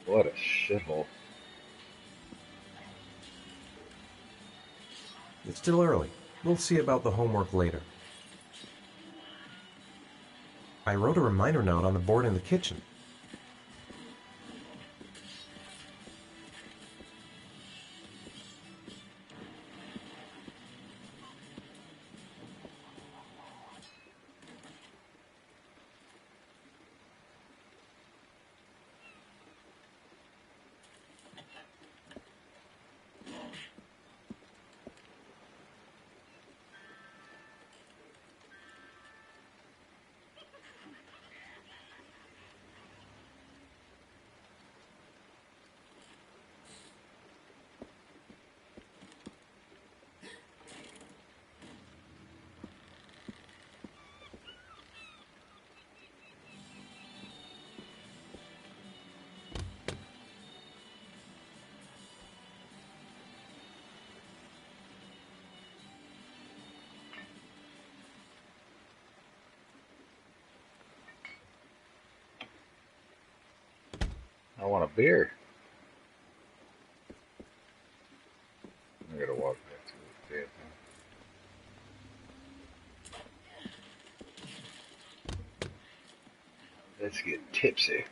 What a shithole. It's still early. We'll see about the homework later. I wrote a reminder note on the board in the kitchen. I want a beer. I gotta walk back to the damn thing. Let's get tipsy.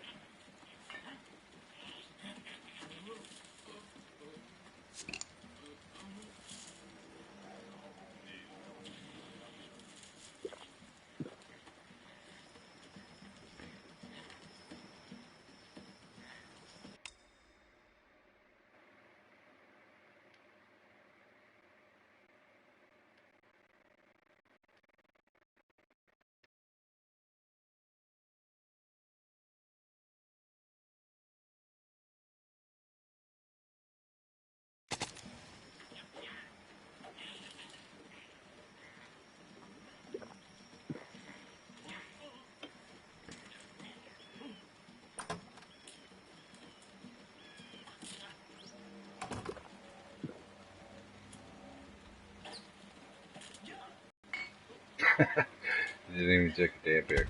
Didn't even take a damn beer.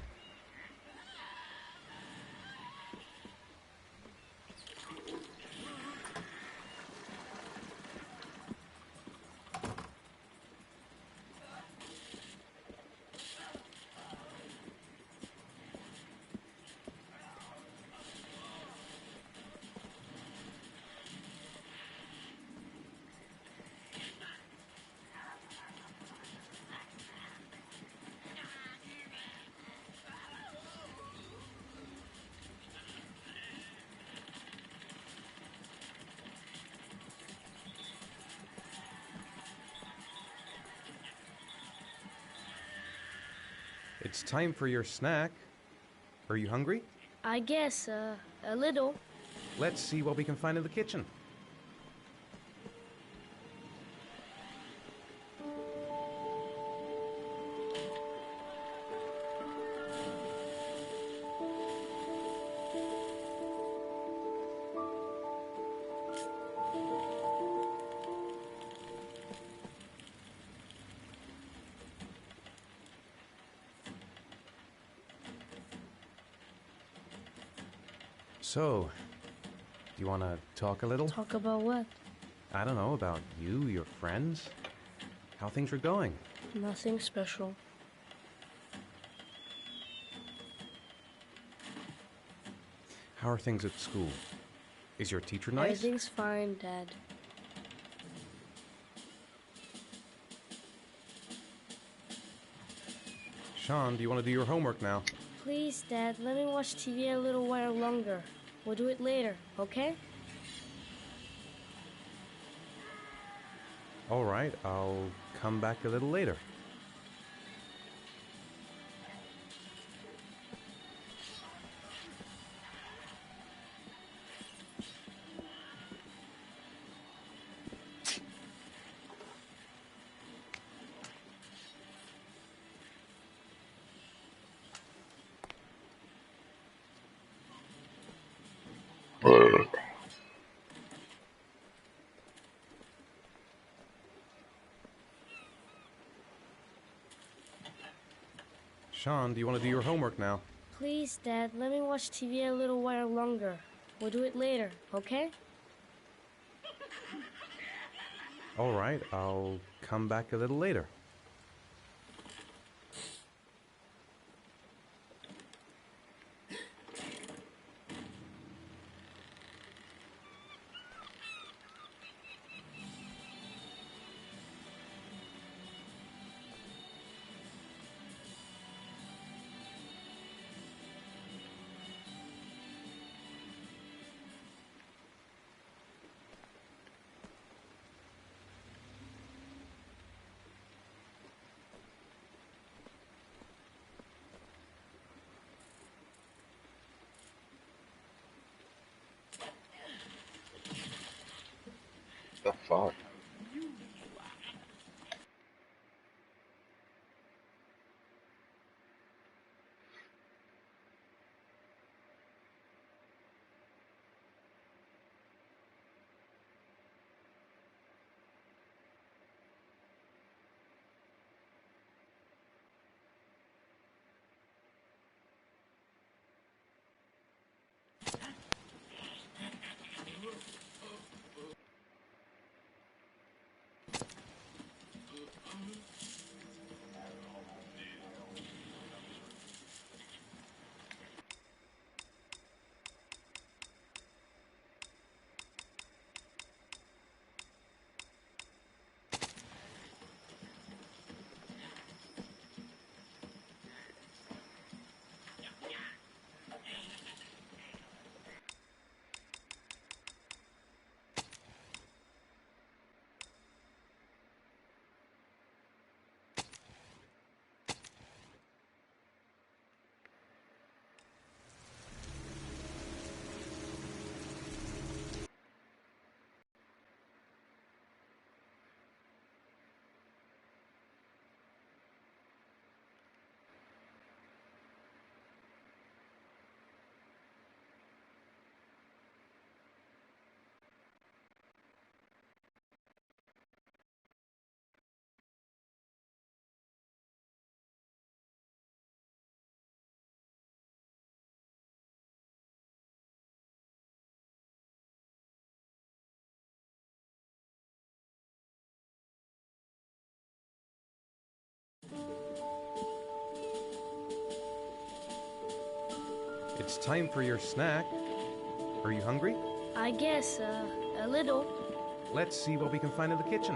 It's time for your snack. Are you hungry? I guess, a little. Let's see what we can find in the kitchen. So, do you want to talk a little? Talk about what? I don't know, about you, your friends, how things are going. Nothing special. How are things at school? Is your teacher nice? Everything's fine, Dad. Sean, do you want to do your homework now? Please, Dad, let me watch TV a little while longer. We'll do it later, okay? All right, I'll come back a little later. Sean, do you want to do your homework now? Please, Dad, let me watch TV a little while longer. We'll do it later, okay? All right, I'll come back a little later. The fuck? It's time for your snack. Are you hungry? I guess, a little. Let's see what we can find in the kitchen.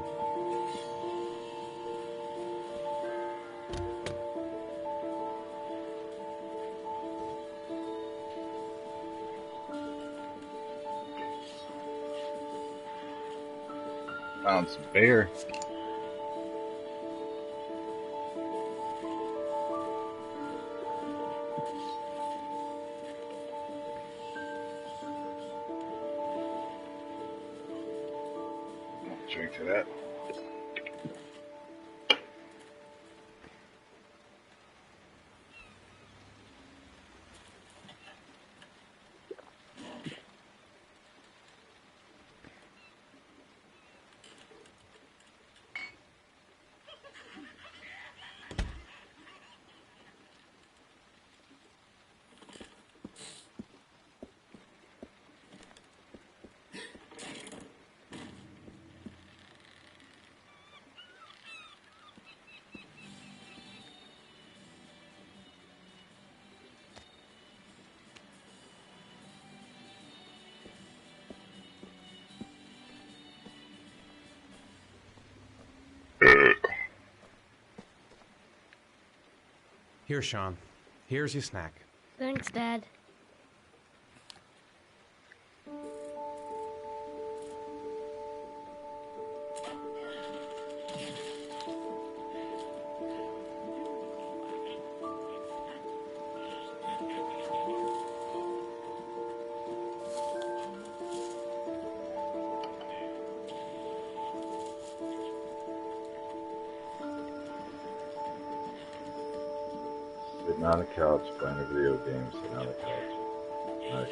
Found some beer. Drink to that. Here, Sean. Here's your snack. Thanks, Dad. Sitting on the couch playing a video game, sitting on the couch. Nice.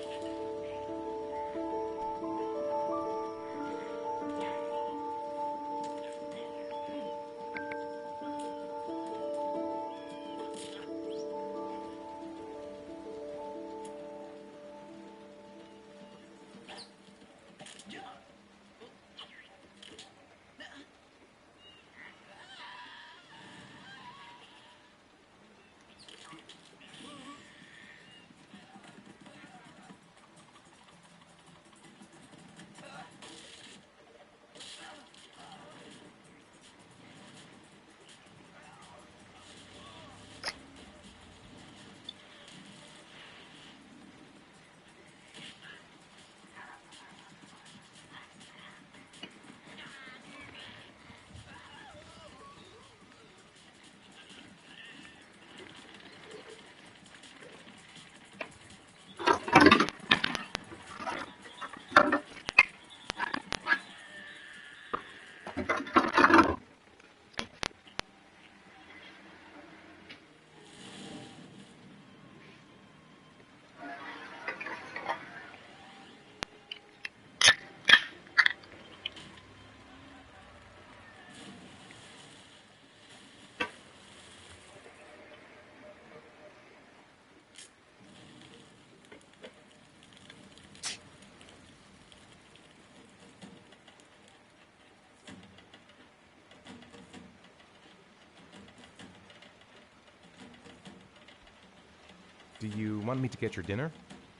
Do you want me to get your dinner?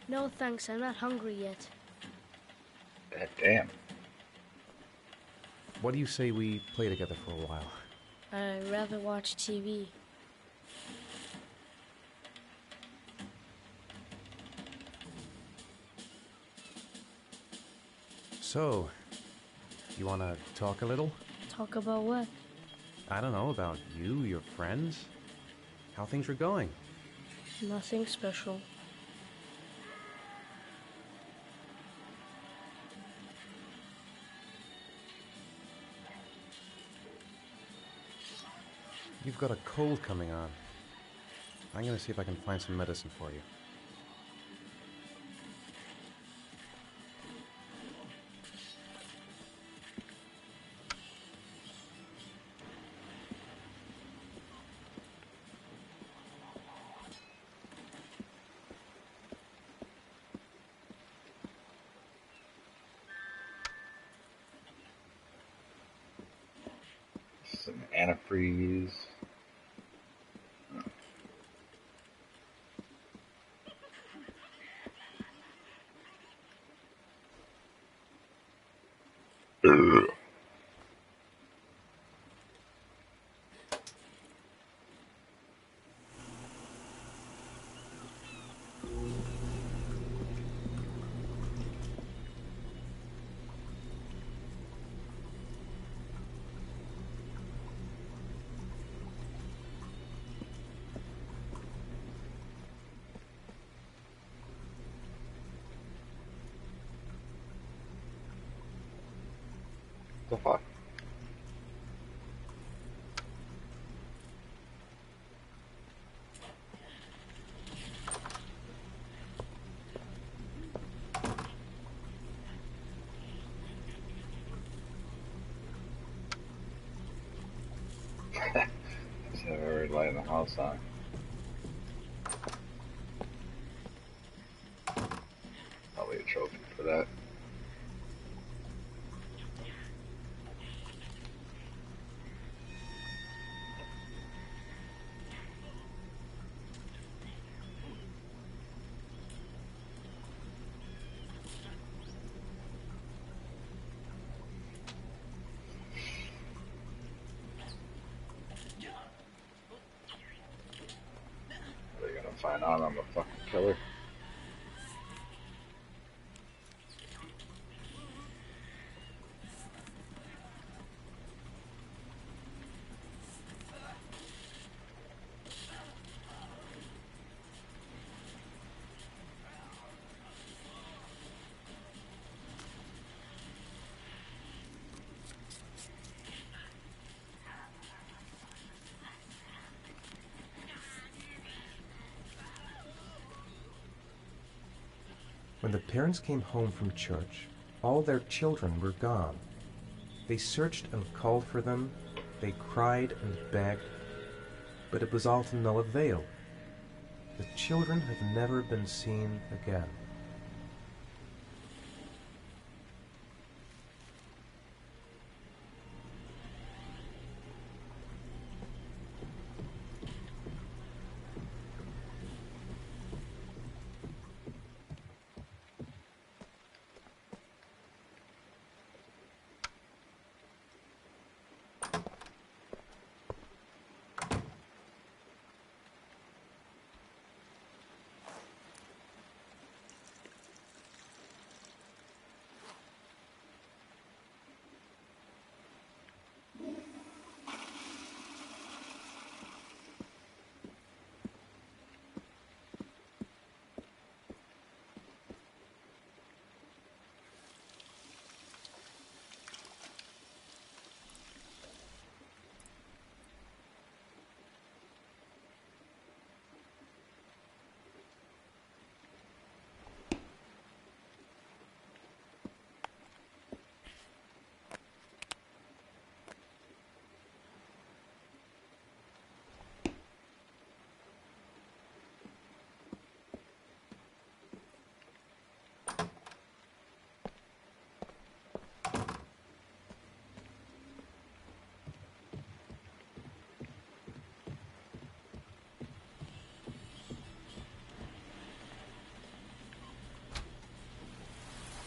No thanks, I'm not hungry yet. Damn. What do you say we play together for a while? I'd rather watch TV. So, you want to talk a little? Talk about what? I don't know, about you, your friends, how things are going. Nothing special. You've got a cold coming on. I'm gonna see if I can find some medicine for you. Some antifreeze. Ugh. The fuck? Let's have every light in the house on. Probably a trophy for that. Are they gonna find out I'm a fucking killer? When the parents came home from church, all their children were gone. They searched and called for them, they cried and begged, but it was all to no avail. The children have never been seen again.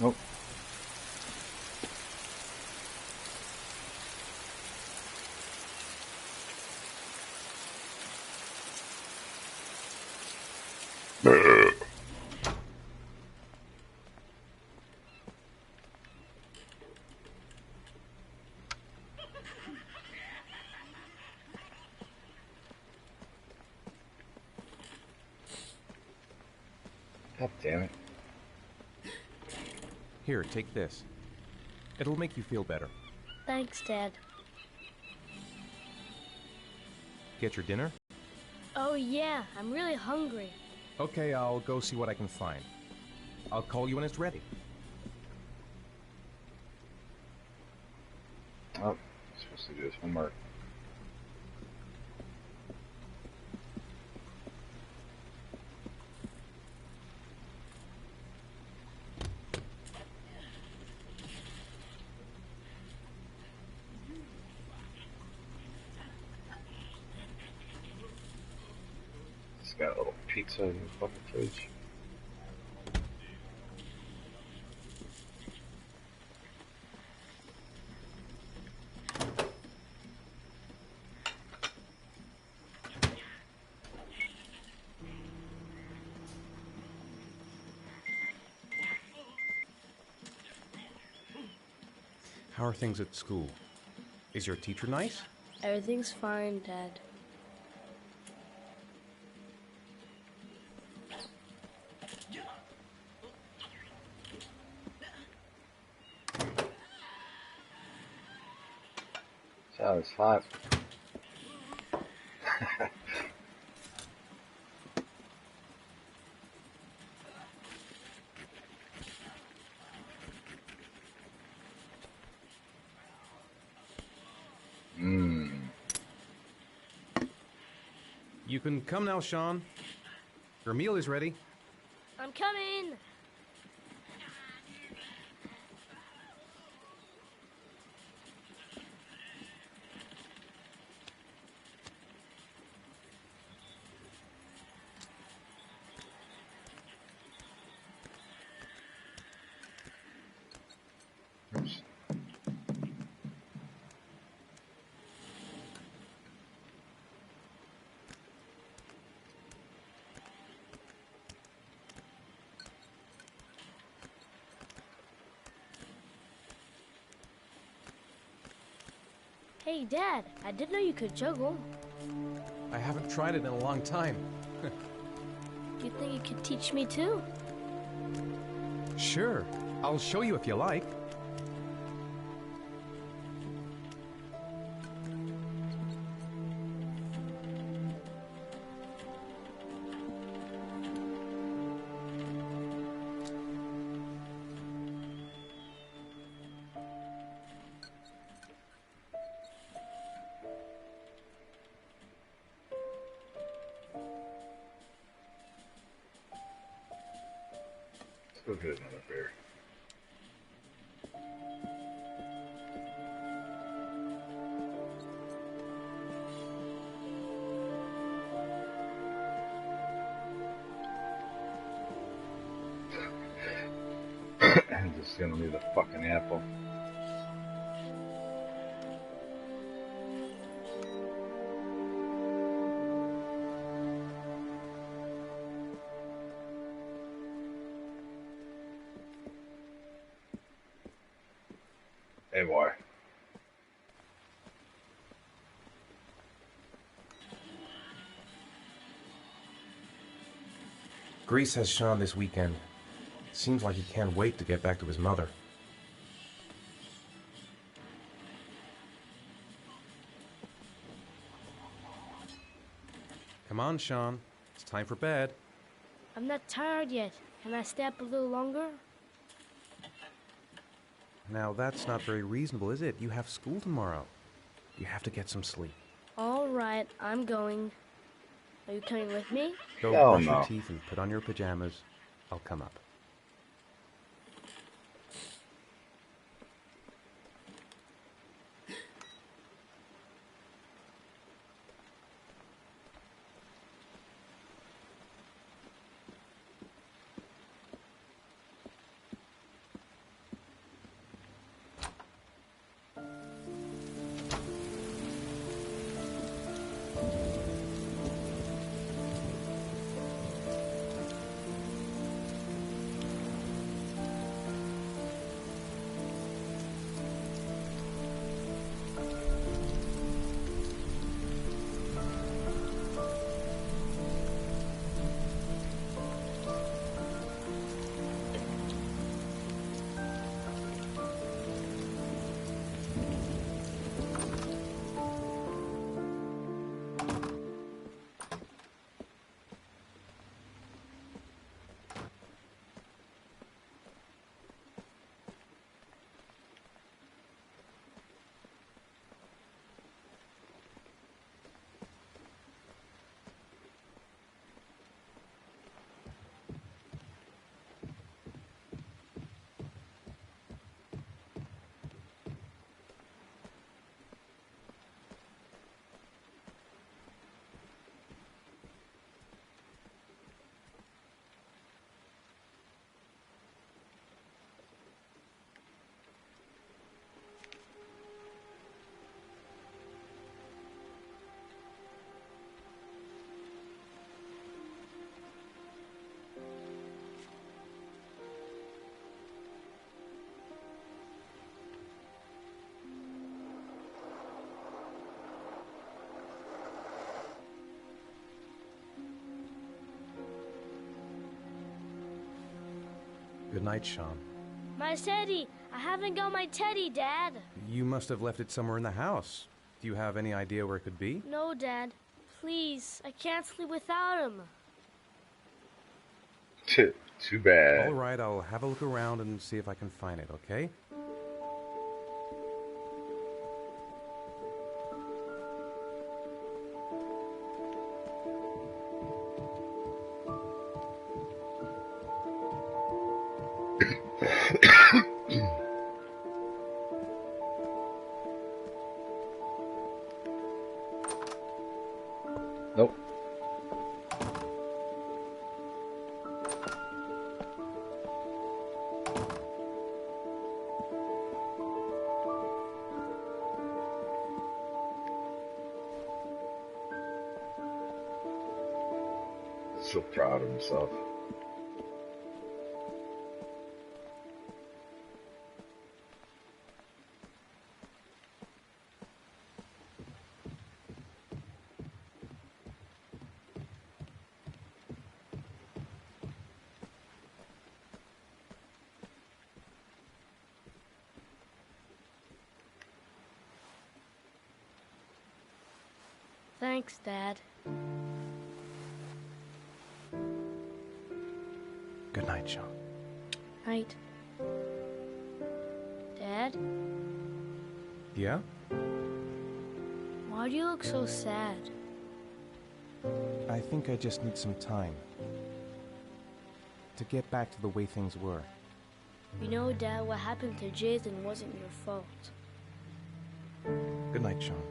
Nope. God damn it. Here, take this. It'll make you feel better. Thanks, Dad. Get your dinner? Oh, yeah, I'm really hungry. Okay, I'll go see what I can find. I'll call you when it's ready. Oh, I'm supposed to do this one more. It's got a little pizza in the fucking fridge. How are things at school? Is your teacher nice? Everything's fine, Dad. So it's hot. Mmm. You can come now, Sean. Your meal is ready. I'm coming! Oops. Hey, Dad, I didn't know you could juggle. I haven't tried it in a long time. Do you think you could teach me too? Sure, I'll show you if you like. Let's go get another beer. I'm just gonna leave the fucking apple. Hey, boy. Grace has Sean this weekend. Seems like he can't wait to get back to his mother. Come on, Sean. It's time for bed. I'm not tired yet. Can I stay up a little longer? Now, that's not very reasonable, is it? You have school tomorrow. You have to get some sleep. All right, I'm going. Are you coming with me? Go Hell brush no. your teeth and put on your pajamas. I'll come up. Good night, Sean. My teddy! I haven't got my teddy, Dad! You must have left it somewhere in the house. Do you have any idea where it could be? No, Dad. Please, I can't sleep without him. Too bad. All right, I'll have a look around and see if I can find it, okay? Nope. So proud of himself. Thanks, Dad. Good night, Sean. Night. Dad, Yeah? why do you look so sad? I think I just need some time to get back to the way things were. You know, Dad, what happened to Jason wasn't your fault. Good night, Sean.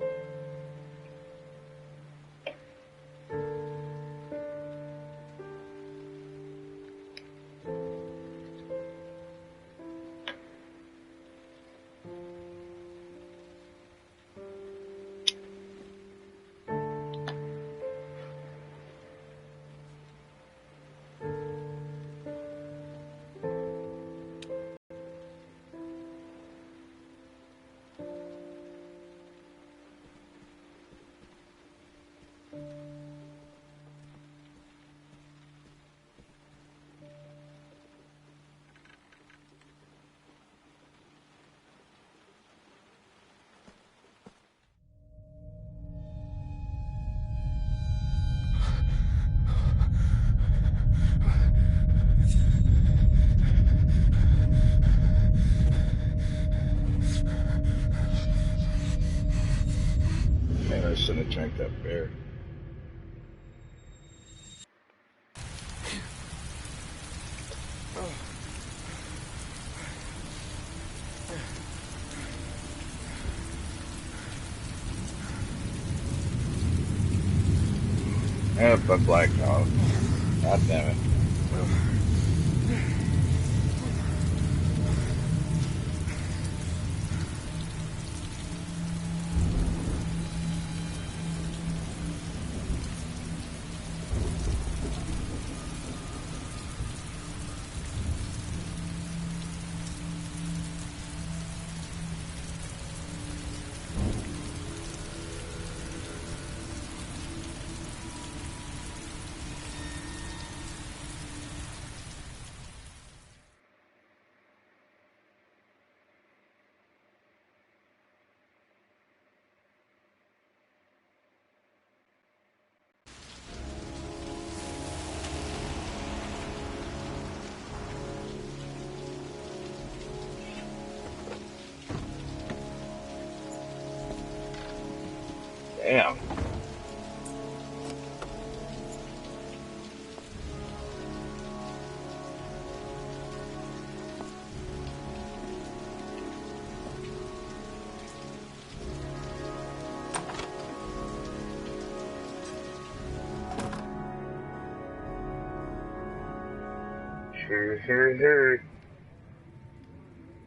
Man, I shouldn't have drank that beer. And a black dog. God damn it. Damn.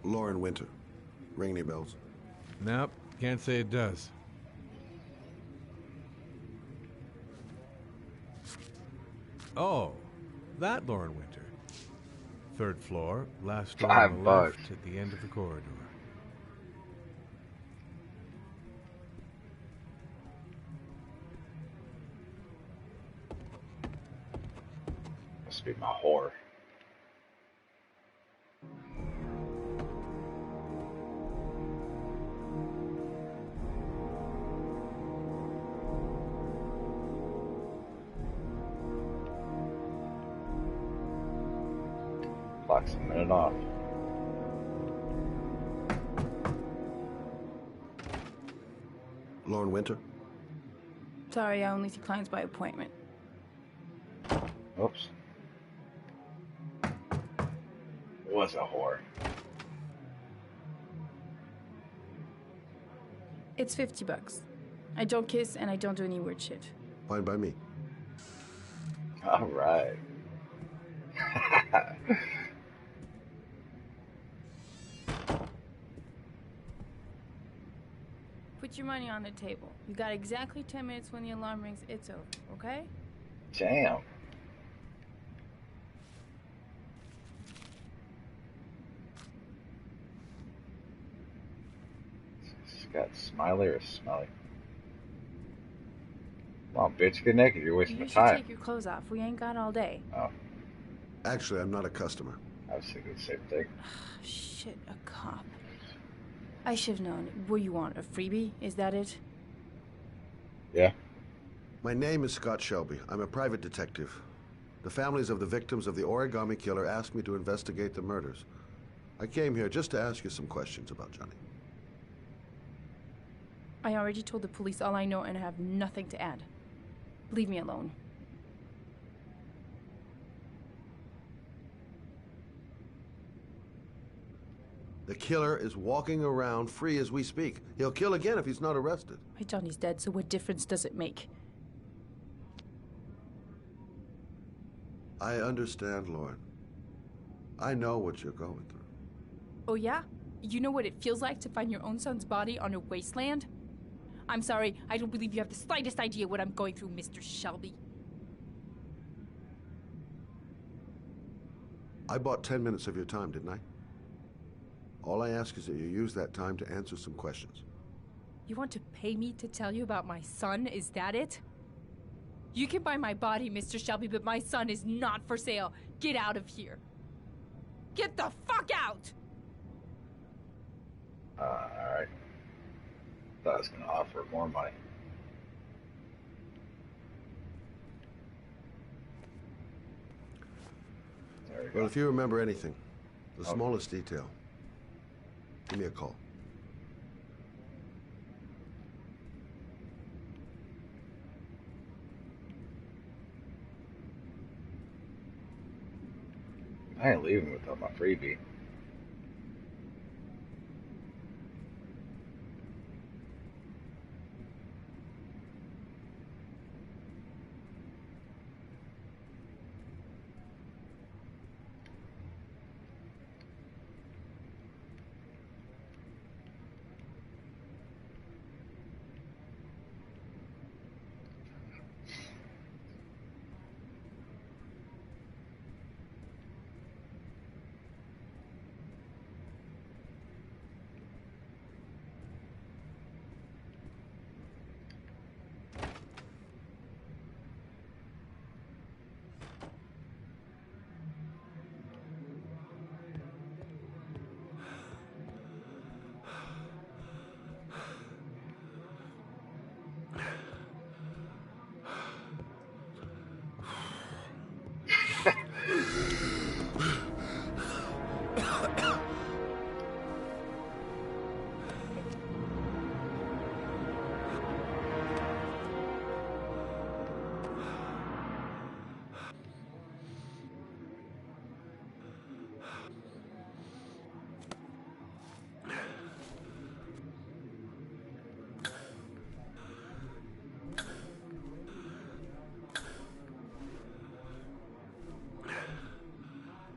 Lauren Winter. Ring any bells? Nope, can't say it does. Oh, that Lauren Winter. Third floor, last door on the $5. left at the end of the corridor. Must be my whore. Clock's a minute off. Lauren Winter? Sorry, I only see clients by appointment. Oops. Was a whore. It's $50. I don't kiss and I don't do any weird shit. Fine by me. All right. Put your money on the table. You got exactly 10 minutes when the alarm rings. It's over, okay? Damn. Got Smiley or Smelly? Come on, bitch, get naked. You're wasting You my should time. take your clothes off. We ain't got all day. Oh, Actually, I'm not a customer. I was thinking the same thing. Shit, a cop. I should have known. What do you want, a freebie? Is that it? Yeah. My name is Scott Shelby. I'm a private detective. The families of the victims of the Origami Killer asked me to investigate the murders. I came here just to ask you some questions about Johnny. I already told the police all I know and I have nothing to add. Leave me alone. The killer is walking around free as we speak. He'll kill again if he's not arrested. My Johnny's dead, so what difference does it make? I understand, Lauren. I know what you're going through. Oh yeah? You know what it feels like to find your own son's body on a wasteland? I'm sorry, I don't believe you have the slightest idea what I'm going through, Mr. Shelby. I bought 10 minutes of your time, didn't I? All I ask is that you use that time to answer some questions. You want to pay me to tell you about my son? Is that it? You can buy my body, Mr. Shelby, but my son is not for sale. Get out of here. Get the fuck out! Alright. Thought I was gonna offer more money. There we go. Well, if you remember anything, the smallest detail, give me a call. I ain't leaving without my freebie.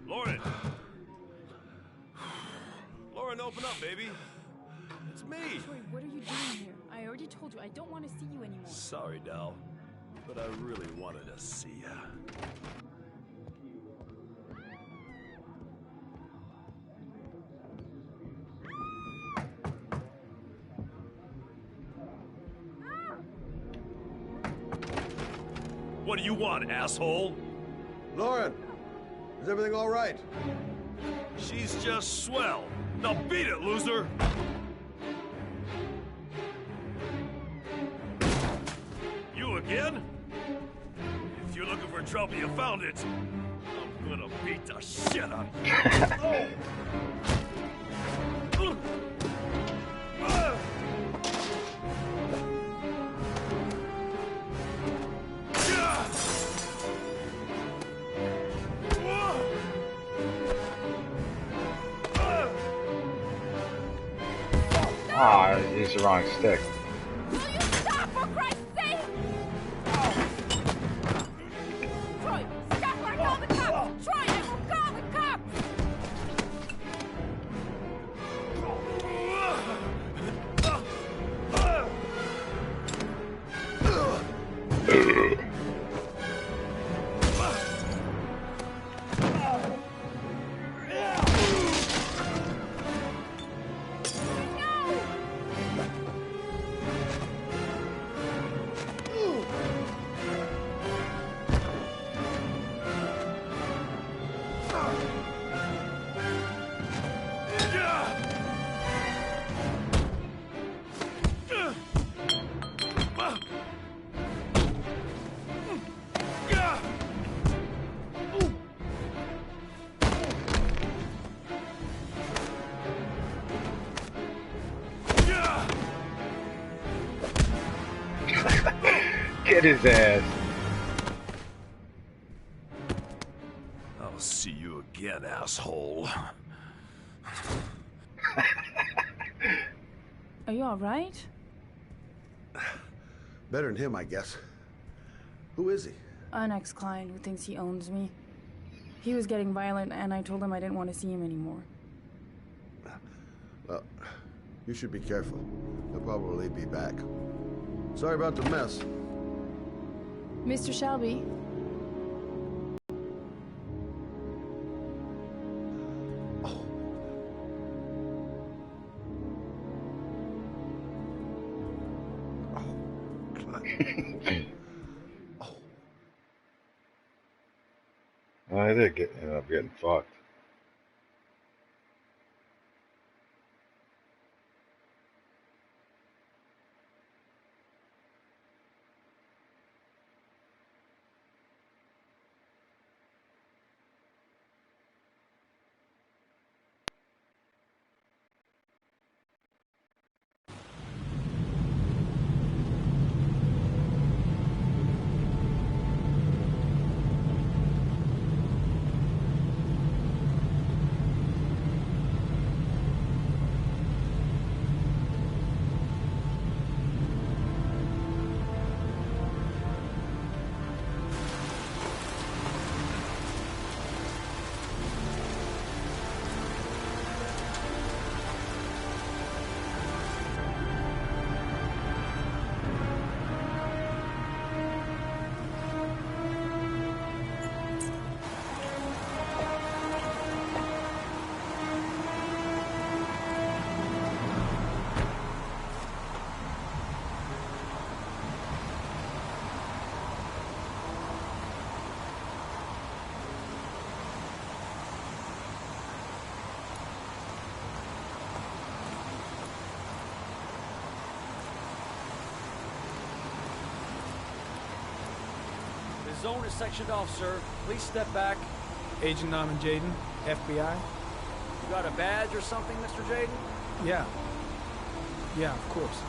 Lauren! Lauren, open up, baby. It's me. Troy, what are you doing here? I already told you I don't want to see you anymore. Sorry, Dal, but I really wanted to see ya. What do you want, asshole? Lauren, is everything all right? She's just swell. Now beat it, loser! You again? If you're looking for trouble, you found it. I'm gonna beat the shit out of you. Ah, I used the wrong stick. Will you stop, for Christ's sake? Troy, stop or I call the cops! Troy, I will call the cops! Get his ass. I'll see you again, asshole. Are you alright? Better than him, I guess. Who is he? An ex-client who thinks he owns me. He was getting violent, and I told him I didn't want to see him anymore. Well, you should be careful. He'll probably be back. Sorry about the mess. Mr. Shelby? I did end up getting fucked. The zone is sectioned off, sir. Please step back. Agent Norman Jaden, FBI. You got a badge or something, Mr. Jaden? Yeah. Yeah, of course.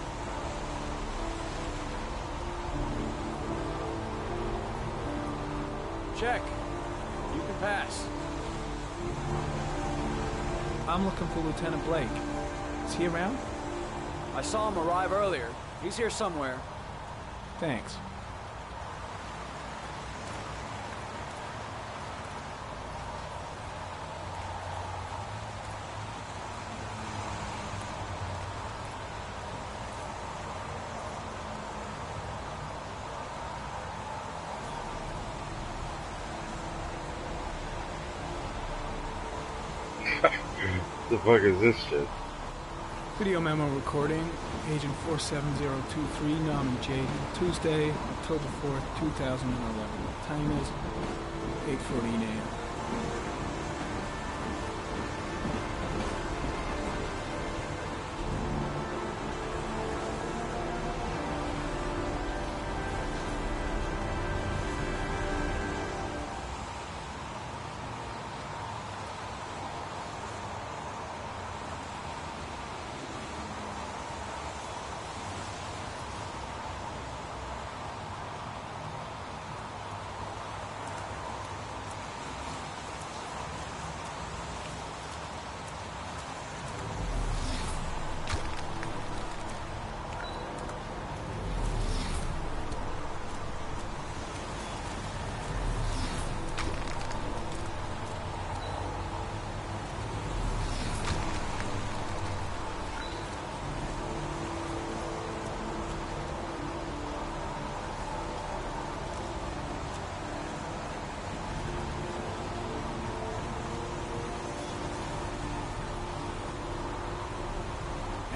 Check. You can pass. I'm looking for Lieutenant Blake. Is he around? I saw him arrive earlier. He's here somewhere. Thanks. The fuck is this shit? Video memo recording, Agent 47023, Norman Jaden, Tuesday, October 4th, 2011. Time is 8:14 a.m.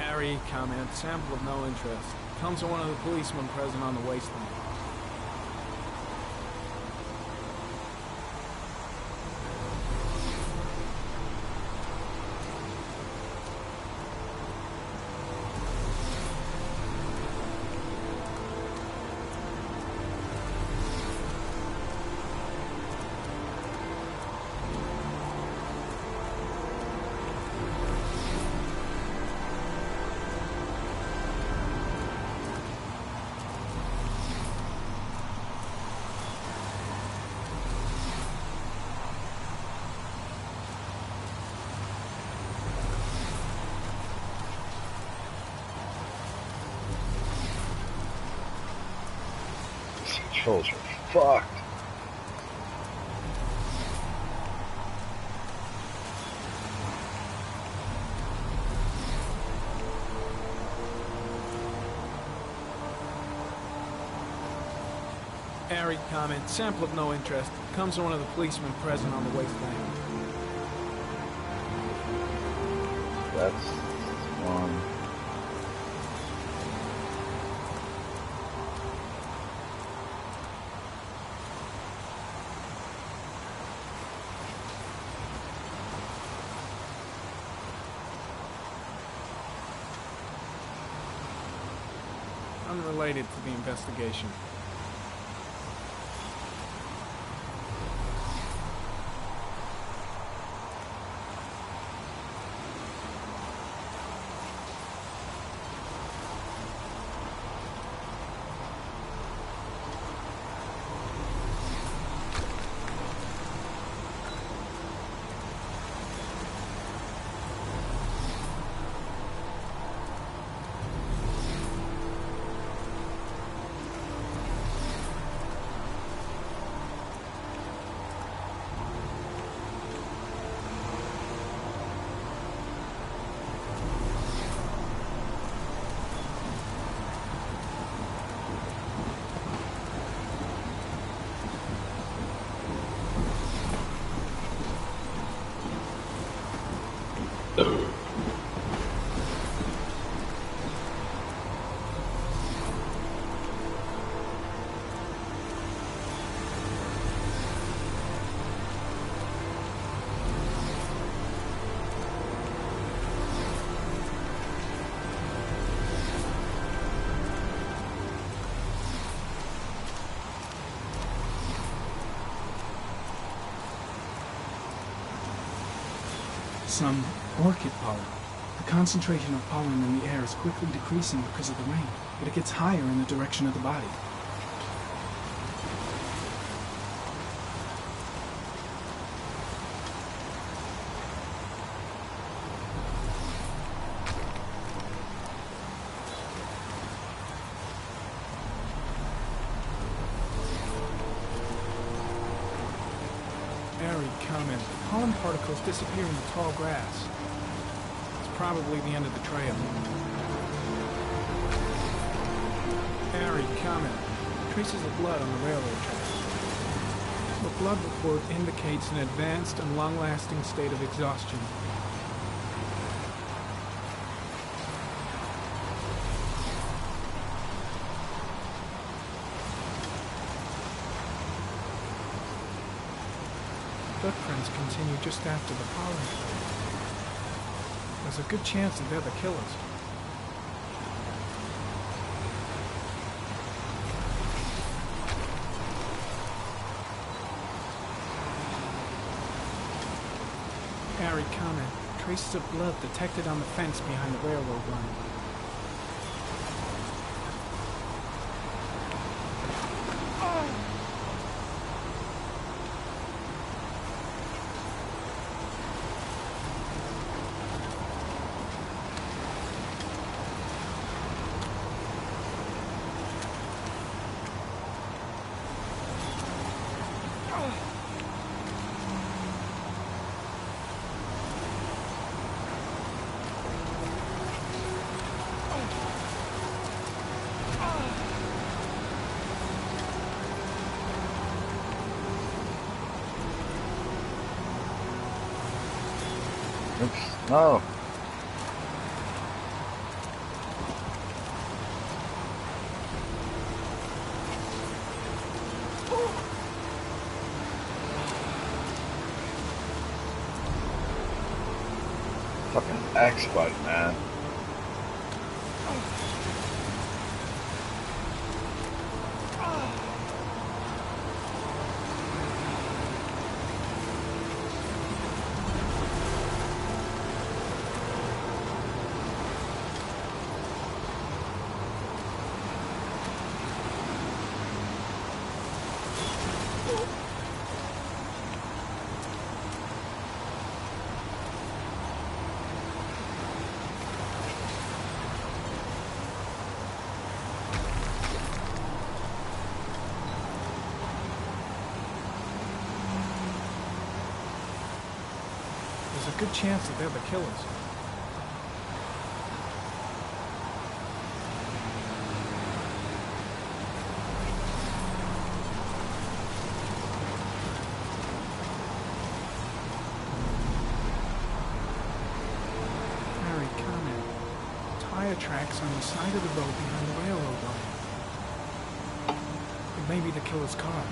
Harry, comment, sample of no interest. Comes from one of the policemen present on the wasteland. Controls are fucked. Harry, comment, sample of no interest. Comes from one of the policemen present on the wasteland. That's one. Unrelated to the investigation. Some orchid pollen. The concentration of pollen in the air is quickly decreasing because of the rain, but it gets higher in the direction of the body. Harry, comment. Pollen particles disappear in the tall grass. It's probably the end of the trail. Harry, comment. Traces of blood on the railroad tracks. The blood report indicates an advanced and long-lasting state of exhaustion. Footprints continue just after the pollen trail. There's a good chance that they're the killers. Harry, comment. Traces of blood detected on the fence behind the railroad line. Oops. No. Fucking X-Bite, man. There's a good chance that they're the killers. Harry, comment. Tire tracks on the side of the road behind the railroad line. It may be the killer's car.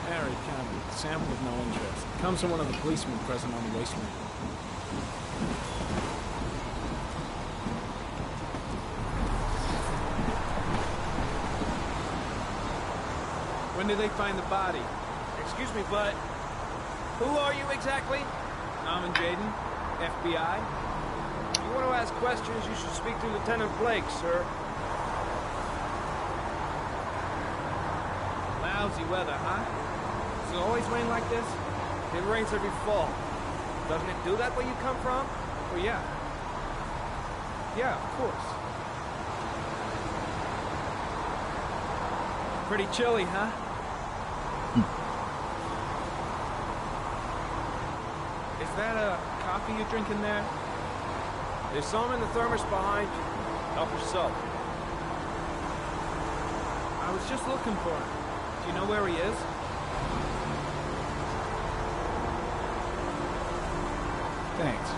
Harry, comment. Sample of no interest. Comes from one of the policemen present on the waste man. When did they find the body? Excuse me, but who are you exactly? Norman Jayden, FBI. If you want to ask questions, you should speak to Lieutenant Blake, sir. Lousy weather, huh? Does it always rain like this? It rains every fall. Doesn't it do that where you come from? Oh, yeah. Yeah, of course. Pretty chilly, huh? Is that a coffee you're drinking there? There's some in the thermos behind you. Help yourself. I was just looking for him. Do you know where he is? Thanks.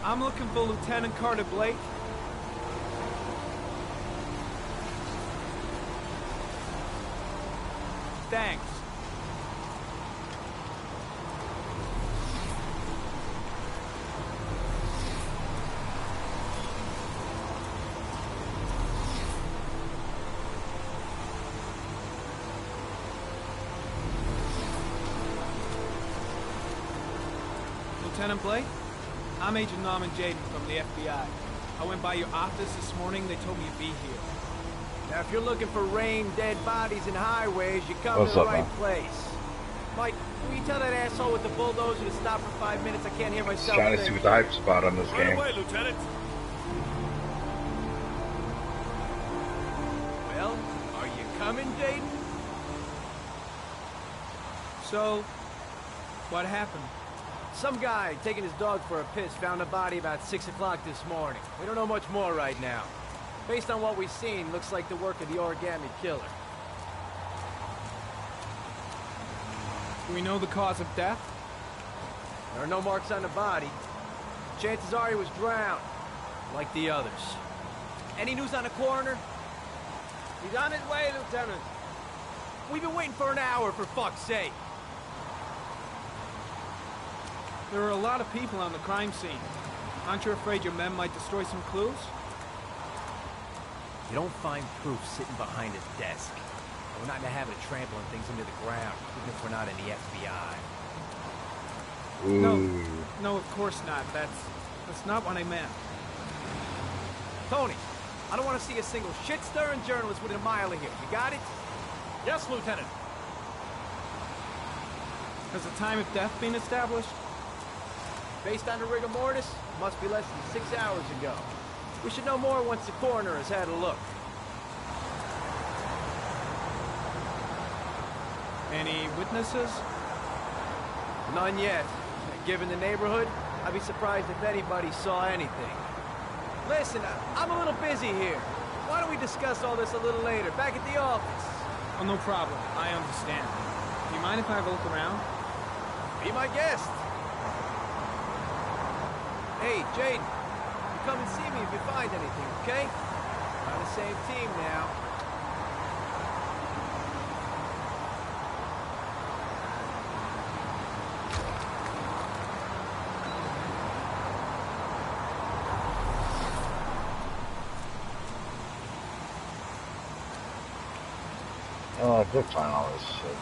I'm looking for Lieutenant Carter Blake. Thanks. Lieutenant Blake? I'm Agent Norman Jayden from the FBI. I went by your office this morning. They told me you'd be here. Now, if you're looking for rain, dead bodies, and highways, you come What's to the up, right man? place. Mike, will you tell that asshole with the bulldozer to stop for 5 minutes? I can't hear myself. Trying to see what the hype's about on this Right game. away, Lieutenant. Well, are you coming, Jaden? So, what happened? Some guy taking his dog for a piss found a body about 6 o'clock this morning. We don't know much more right now. Based on what we've seen, looks like the work of the origami killer. Do we know the cause of death? There are no marks on the body. Chances are he was drowned, like the others. Any news on the coroner? He's on his way, Lieutenant. We've been waiting for an hour, for fuck's sake. There are a lot of people on the crime scene. Aren't you afraid your men might destroy some clues? You don't find proof sitting behind his desk. We're not in the habit of trampling things into the ground, even if we're not in the FBI. No, of course not. That's not what I meant. Tony, I don't want to see a single shit-stirring journalist within a mile of here. You got it? Yes, Lieutenant. Has the time of death been established? Based on the rigor mortis, must be less than 6 hours ago. We should know more once the coroner has had a look. Any witnesses? None yet. Given the neighborhood, I'd be surprised if anybody saw anything. Listen, I'm a little busy here. Why don't we discuss all this a little later, back at the office? Oh, no problem. I understand. Do you mind if I have a look around? Be my guest. Hey, Jaden, you come and see me if you find anything, okay? We're on the same team now. Oh, I did find all this shit.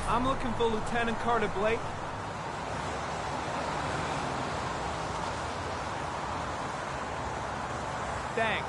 I'm looking for Lieutenant Carter Blake. Thanks.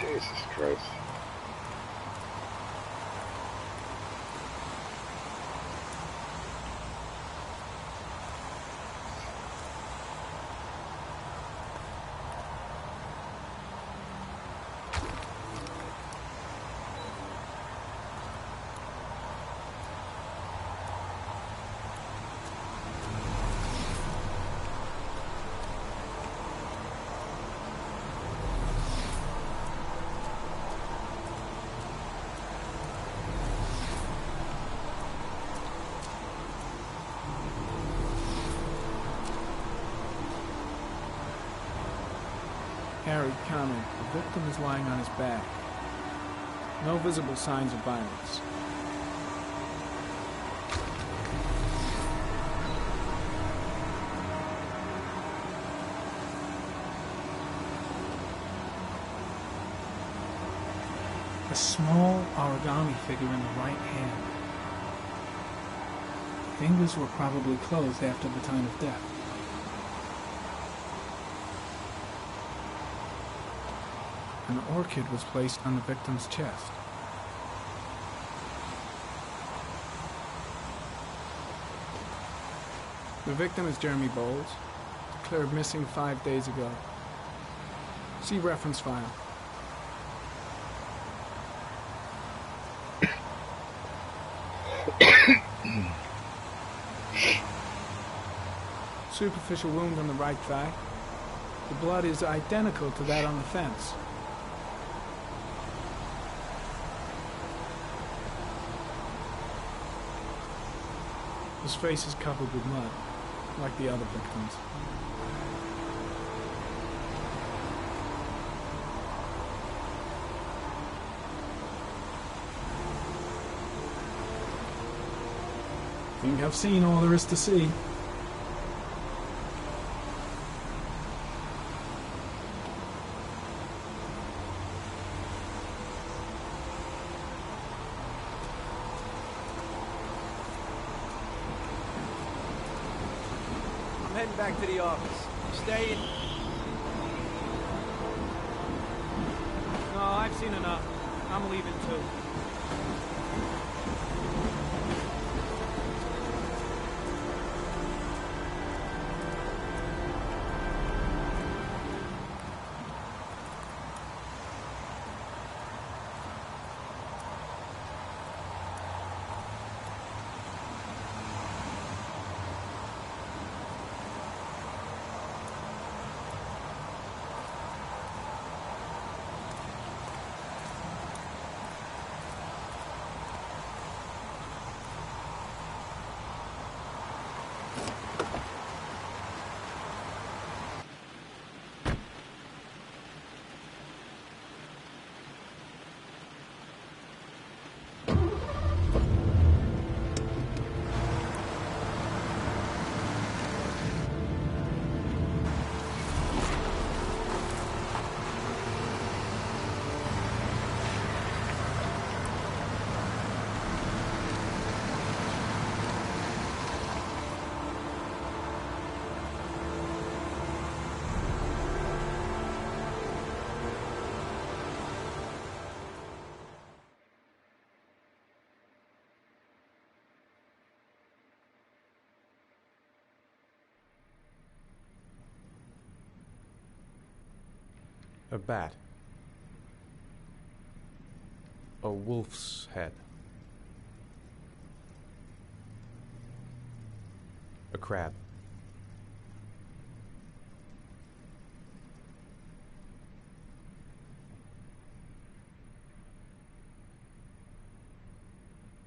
Jesus Christ. Harry, comment. The victim is lying on his back. No visible signs of violence. A small origami figure in the right hand. Fingers were probably closed after the time of death. An orchid was placed on the victim's chest. The victim is Jeremy Bowles, declared missing 5 days ago. See reference file. Superficial wound on the right thigh. The blood is identical to that on the fence. His face is covered with mud, like the other victims. Think I've seen all there is to see. I'm heading back to the office. Staying? No, I've seen enough. I'm leaving too. A bat. A wolf's head. A crab.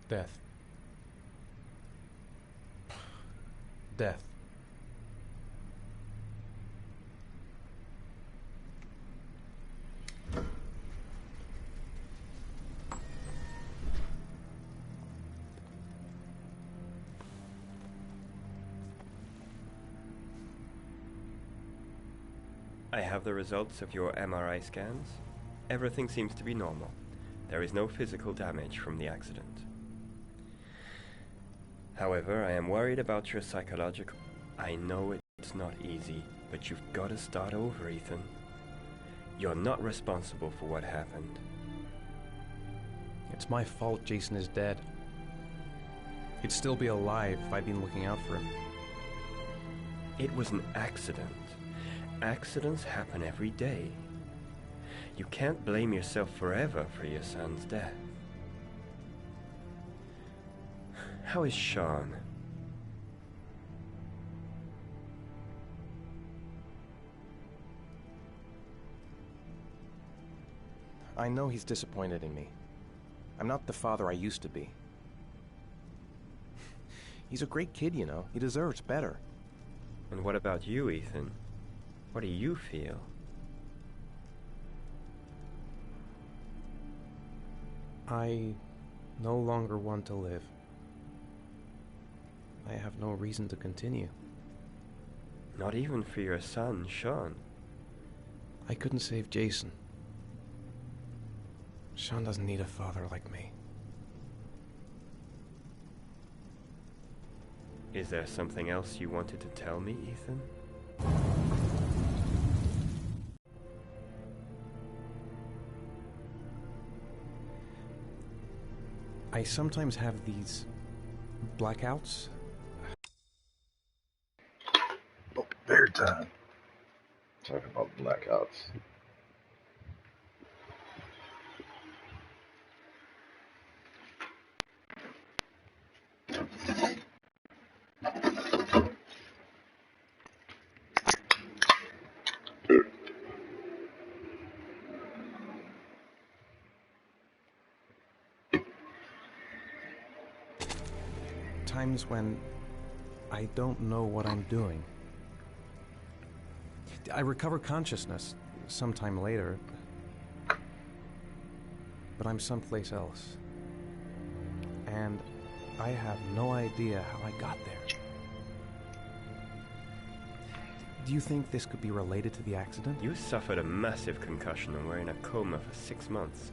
Death. Death. I have the results of your MRI scans. Everything seems to be normal. There is no physical damage from the accident. However, I am worried about your psychological... I know it's not easy, but you've got to start over, Ethan. You're not responsible for what happened. It's my fault Jason is dead. He'd still be alive if I'd been looking out for him. It was an accident. Accidents happen every day. You can't blame yourself forever for your son's death. How is Sean? I know he's disappointed in me. I'm not the father I used to be. He's a great kid, you know. He deserves better. And what about you, Ethan? What do you feel? I no longer want to live. I have no reason to continue. Not even for your son, Sean. I couldn't save Jason. Sean doesn't need a father like me. Is there something else you wanted to tell me, Ethan? I sometimes have these blackouts. Oh, bear time. Talking about blackouts. Times when I don't know what I'm doing. I recover consciousness sometime later, but I'm someplace else. And I have no idea how I got there. Do you think this could be related to the accident? You suffered a massive concussion and were in a coma for 6 months.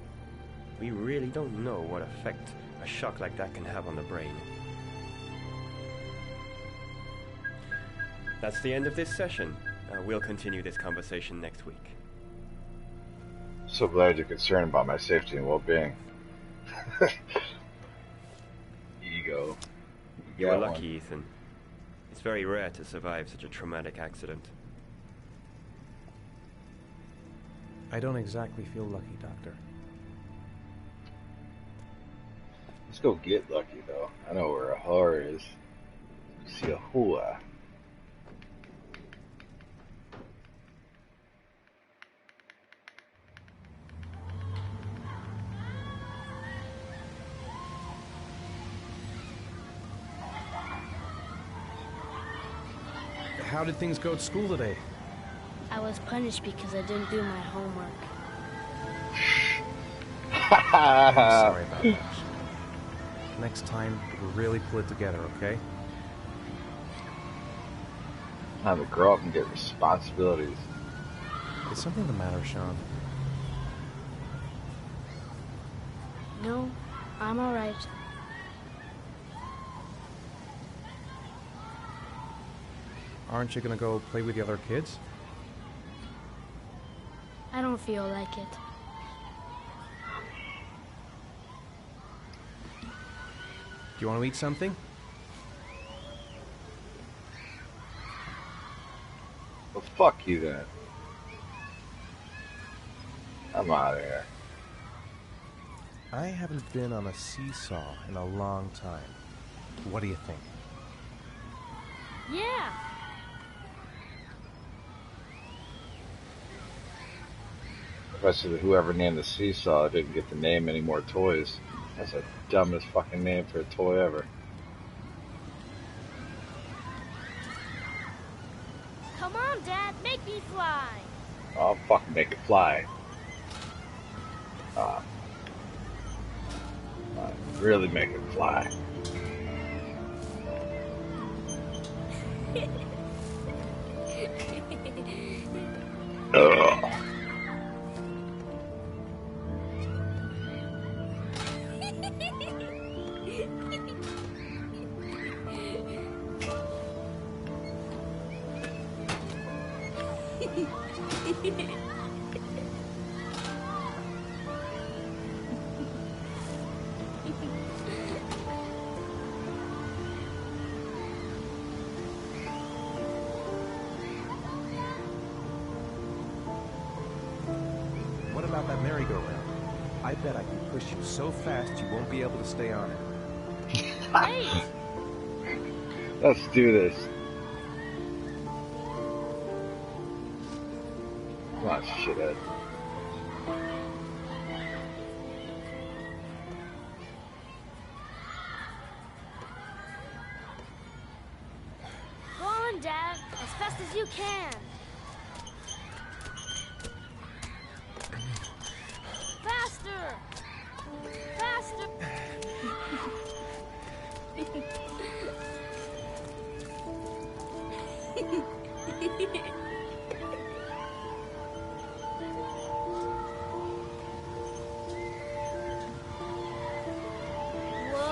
We really don't know what effect a shock like that can have on the brain. That's the end of this session. We'll continue this conversation next week. So glad you're concerned about my safety and well-being. Ego. You're lucky, Ethan. It's very rare to survive such a traumatic accident. I don't exactly feel lucky, Doctor. Let's go get lucky, though. I know where a whore is. See a hula. How did things go at school today? I was punished because I didn't do my homework. I'm sorry about that. Next time, we'll really pull it together, okay? Time to grow up and get responsibilities. Is something the matter, Sean? No, I'm alright. Aren't you gonna go play with the other kids? I don't feel like it. Do you want to eat something? Well, fuck you then. I'm out of here. I haven't been on a seesaw in a long time. What do you think? Yeah! Especially whoever named the seesaw didn't get to name any more toys. That's the dumbest fucking name for a toy ever. Come on, Dad, make me fly! I'll fucking make it fly. Really make it fly. Ugh. about that merry-go-round. I bet I can push you so fast you won't be able to stay on it. Great! Let's do this. Come on, shithead. Go on, Dad, as fast as you can. Faster! Faster!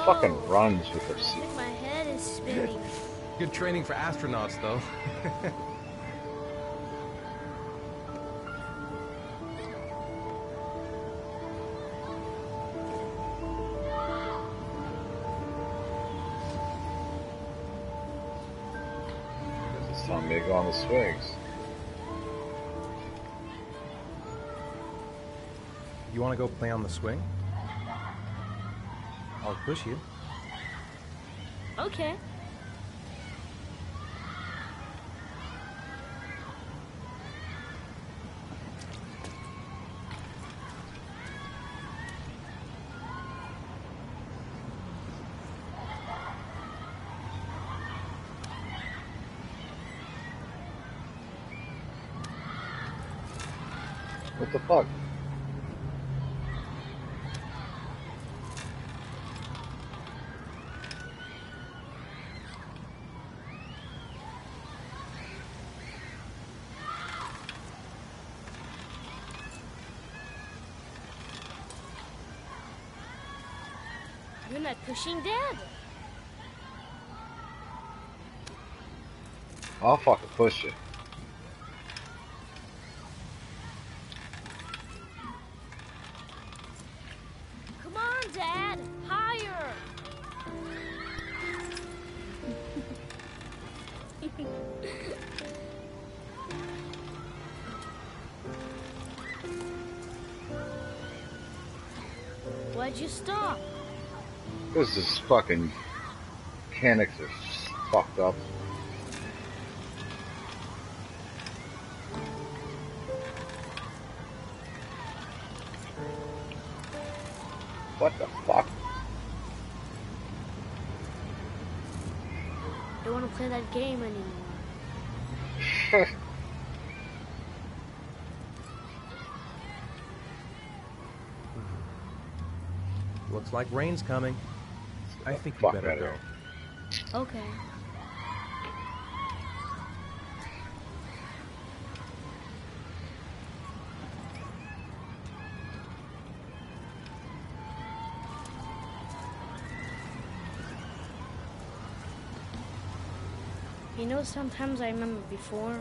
Fucking runs with her I seat. think my head is spinning. Good training for astronauts, though. It's telling me to go on the swings. You want to go play on the swing? I'll push you. Okay. What the fuck? You're not pushing Dad. I'll fucking push you. Come on, Dad. Higher. Why'd you stop? This is fucking mechanics are fucked up. What the fuck? Don't want to play that game anymore. Looks like rain's coming. I think you better go. Okay. You know, sometimes I remember before.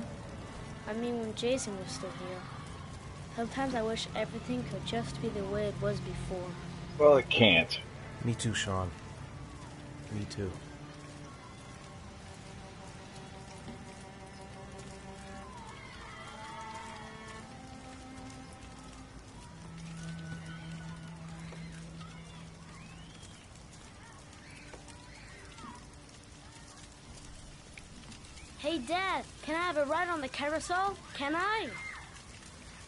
I mean, when Jason was still here. Sometimes I wish everything could just be the way it was before. Well, it can't. Me too, Sean. Me too. Hey, Dad, can I have a ride on the carousel? Can I?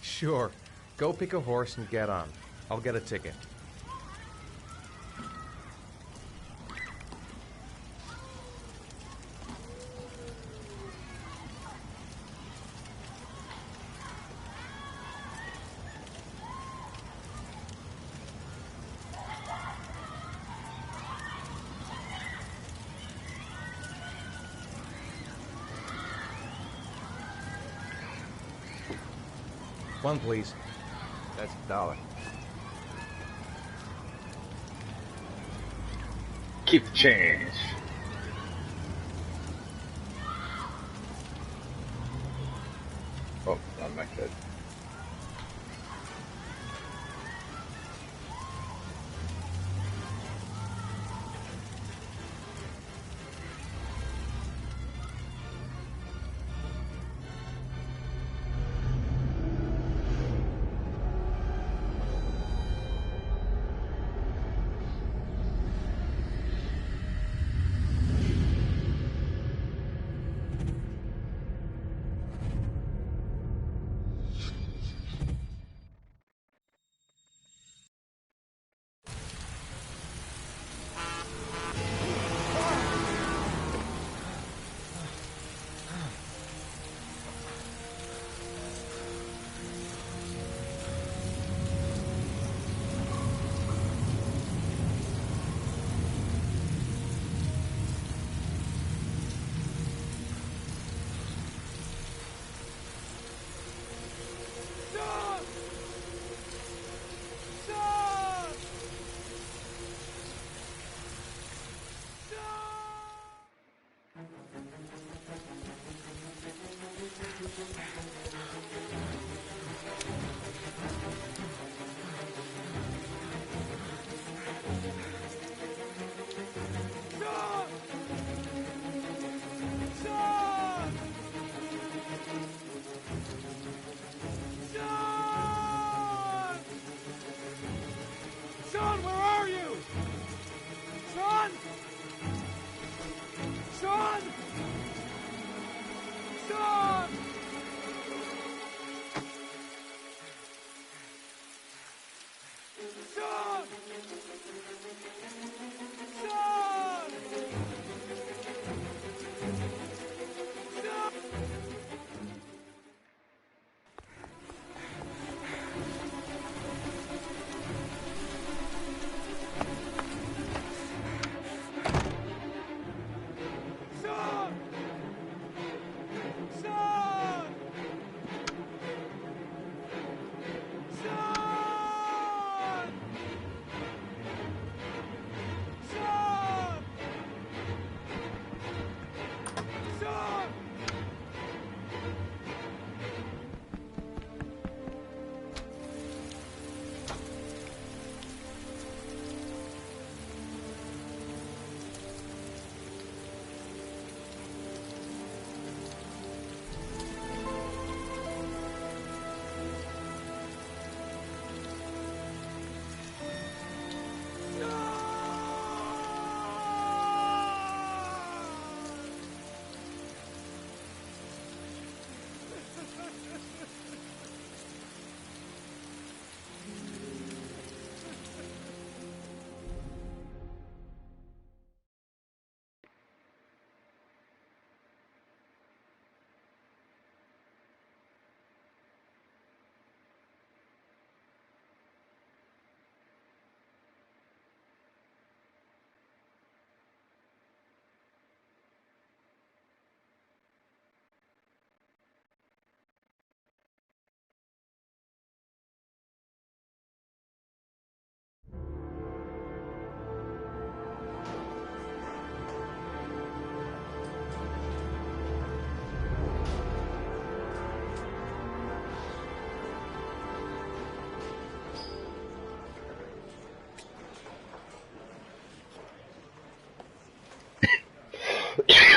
Sure. Go pick a horse and get on. I'll get a ticket. One, please. That's $1. Keep the change. Oh, I'm not good.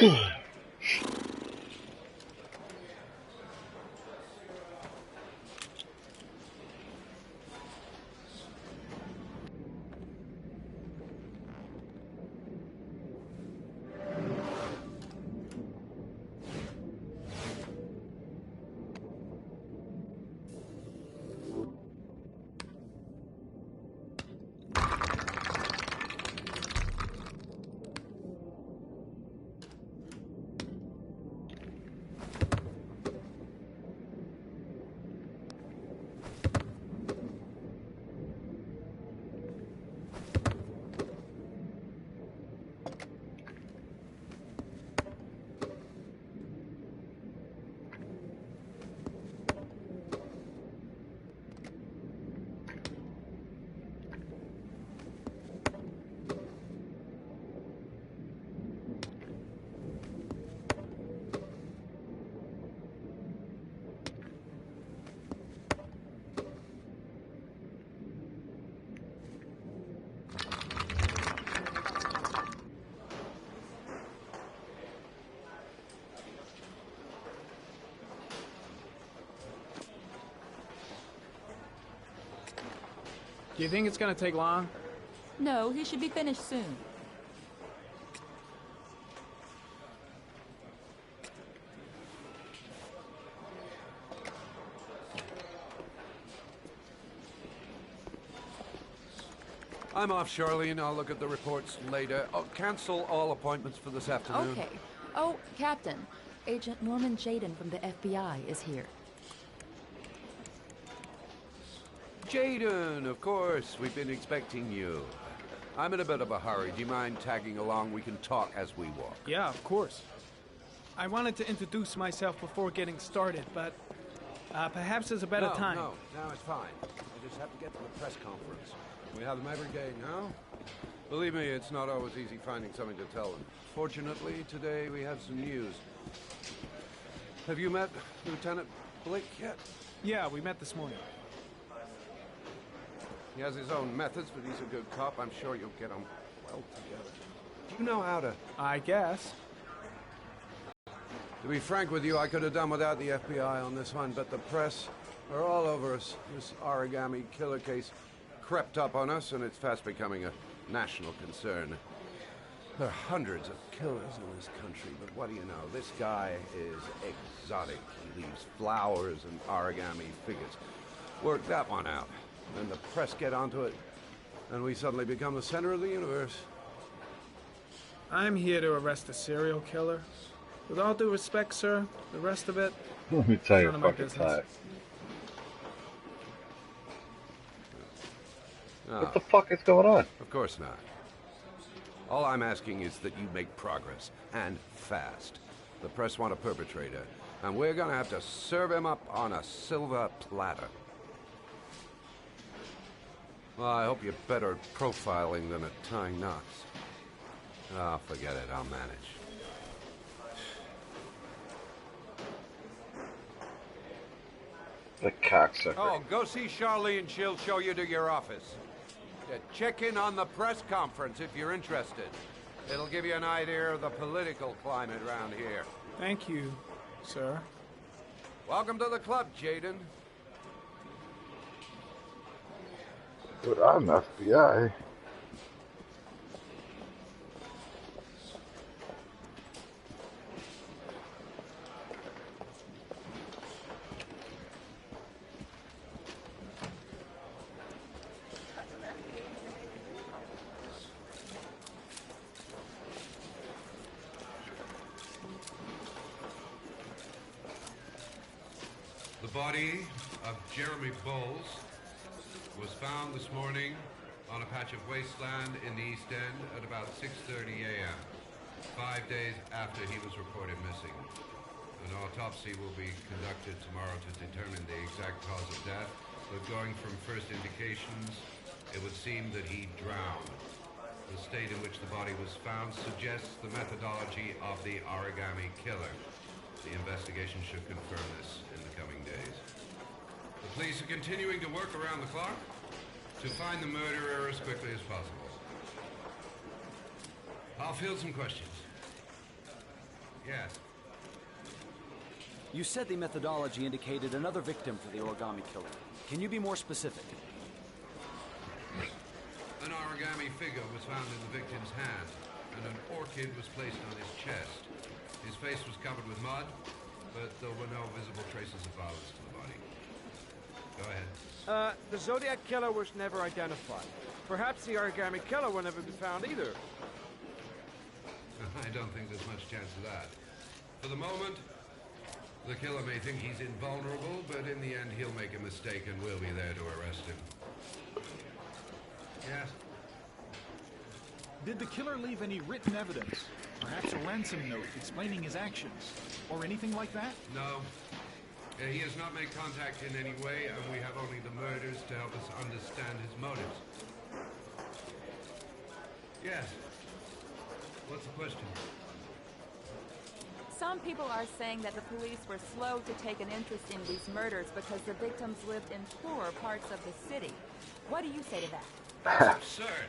Do you think it's gonna take long? No, he should be finished soon. I'm off, Charlene. I'll look at the reports later. Oh, cancel all appointments for this afternoon. Okay. Oh, Captain. Agent Norman Jayden from the FBI is here. Jayden, of course. We've been expecting you. I'm in a bit of a hurry. Do you mind tagging along? We can talk as we walk. Yeah, of course. I wanted to introduce myself before getting started, but perhaps there's a better time. No, it's fine. I just have to get to the press conference. We have them every day now. Believe me, it's not always easy finding something to tell them. Fortunately, today we have some news. Have you met Lieutenant Blake yet? Yeah, we met this morning. He has his own methods, but he's a good cop. I'm sure you'll get on well together. Do you know how to... I guess. To be frank with you, I could have done without the FBI on this one, but the press are all over us. This origami killer case crept up on us, and it's fast becoming a national concern. There are hundreds of killers in this country, but what do you know? This guy is exotic. He leaves flowers and origami figures. Work that one out. Then the press get onto it, and we suddenly become the center of the universe. I'm here to arrest a serial killer. With all due respect, sir, the rest of it... Let me tell you, none of my fucking business. tie. No. What the fuck is going on? Of course not. All I'm asking is that you make progress, and fast. The press want a perpetrator, and we're gonna have to serve him up on a silver platter. Well, I hope you're better at profiling than at tying knots. Oh, forget it, I'll manage. The cocksucker. Oh, go see Charlene. She'll show you to your office. Check in on the press conference if you're interested. It'll give you an idea of the political climate around here. Thank you, sir. Welcome to the club, Jayden. But I'm FBI. The body of Jeremy Bowles was found this morning on a patch of wasteland in the East End at about 6:30 a.m., 5 days after he was reported missing. An autopsy will be conducted tomorrow to determine the exact cause of death, but going from first indications, it would seem that he drowned. The state in which the body was found suggests the methodology of the origami killer. The investigation should confirm this in the coming days. The police are continuing to work around the clock to find the murderer as quickly as possible. I'll field some questions. Yes. You said the methodology indicated another victim for the origami killer. Can you be more specific? An origami figure was found in the victim's hand, and an orchid was placed on his chest. His face was covered with mud, but there were no visible traces of violence to the body. Go ahead. The Zodiac killer was never identified. Perhaps the origami killer will never be found either. I don't think there's much chance of that. For the moment, the killer may think he's invulnerable, but in the end he'll make a mistake and we'll be there to arrest him. Yes? Did the killer leave any written evidence? Perhaps a ransom note explaining his actions? Or anything like that? No. He has not made contact in any way, and we have only the murders to help us understand his motives. Yes. What's the question? Some people are saying that the police were slow to take an interest in these murders because the victims lived in poorer parts of the city. What do you say to that? That's absurd.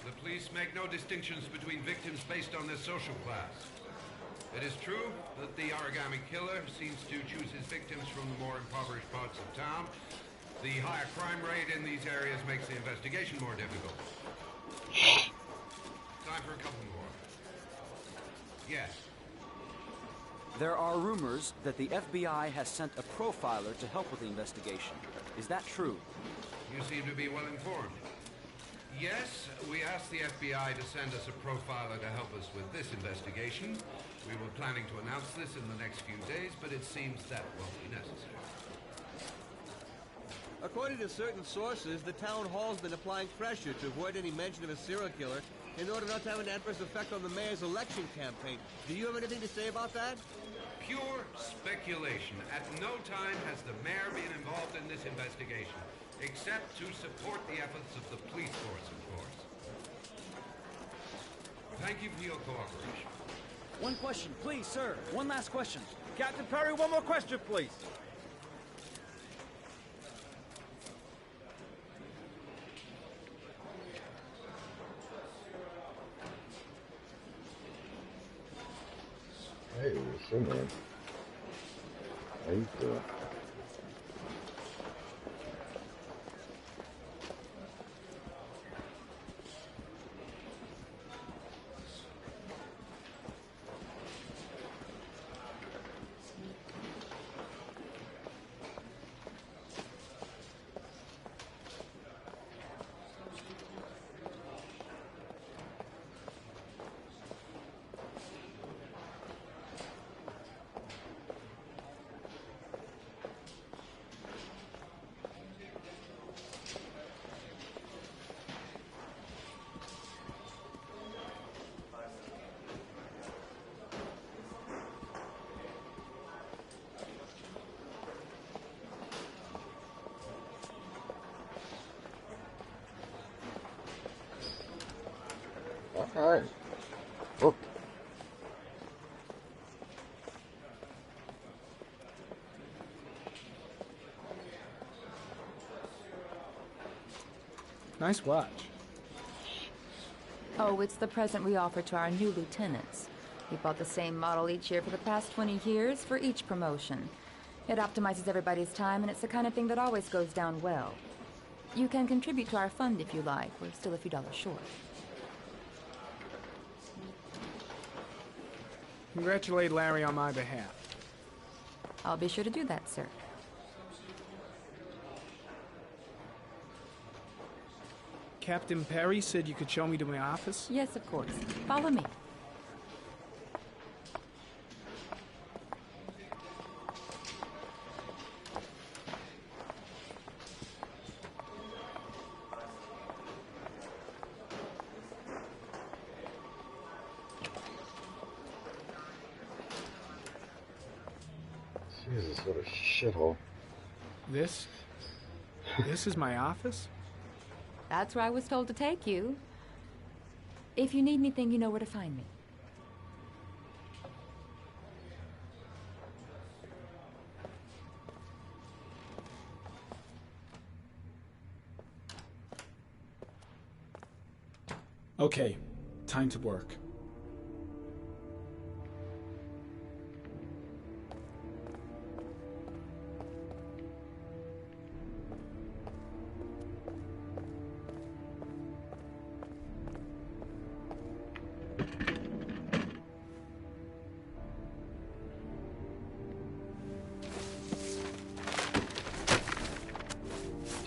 The police make no distinctions between victims based on their social class. It is true that the origami killer seems to choose his victims from the more impoverished parts of town. The higher crime rate in these areas makes the investigation more difficult. Time for a couple more. Yes. There are rumors that the FBI has sent a profiler to help with the investigation. Is that true? You seem to be well informed. Yes, we asked the FBI to send us a profiler to help us with this investigation. We were planning to announce this in the next few days, but it seems that won't be necessary. According to certain sources, the town hall's been applying pressure to avoid any mention of a serial killer in order not to have an adverse effect on the mayor's election campaign. Do you have anything to say about that? Pure speculation. At no time has the mayor been involved in this investigation, except to support the efforts of the police force, of course. Thank you for your cooperation. One question, please, sir. One last question. Captain Perry, one more question, please. Hey, what's up, man? How you doing? Alright. Oh. Nice watch. Oh, it's the present we offer to our new lieutenants. We bought the same model each year for the past 20 years for each promotion. It optimizes everybody's time, and it's the kind of thing that always goes down well. You can contribute to our fund if you like. We're still a few dollars short. Congratulate Larry on my behalf. I'll be sure to do that, sir. Captain Perry said you could show me to my office? Yes, of course. Follow me. Jesus, what a shithole. This is my office? That's where I was told to take you. If you need anything, you know where to find me. Okay, time to work.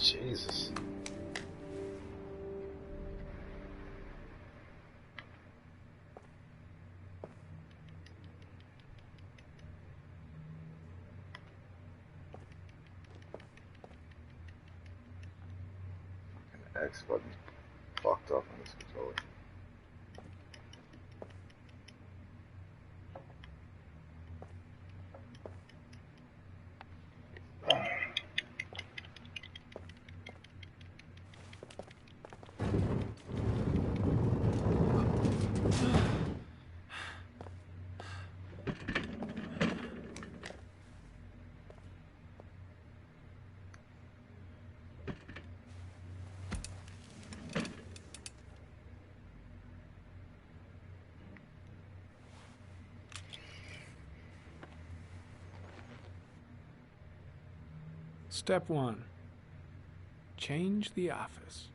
Jesus. X button fucked up on this controller. Step 1. Change the office.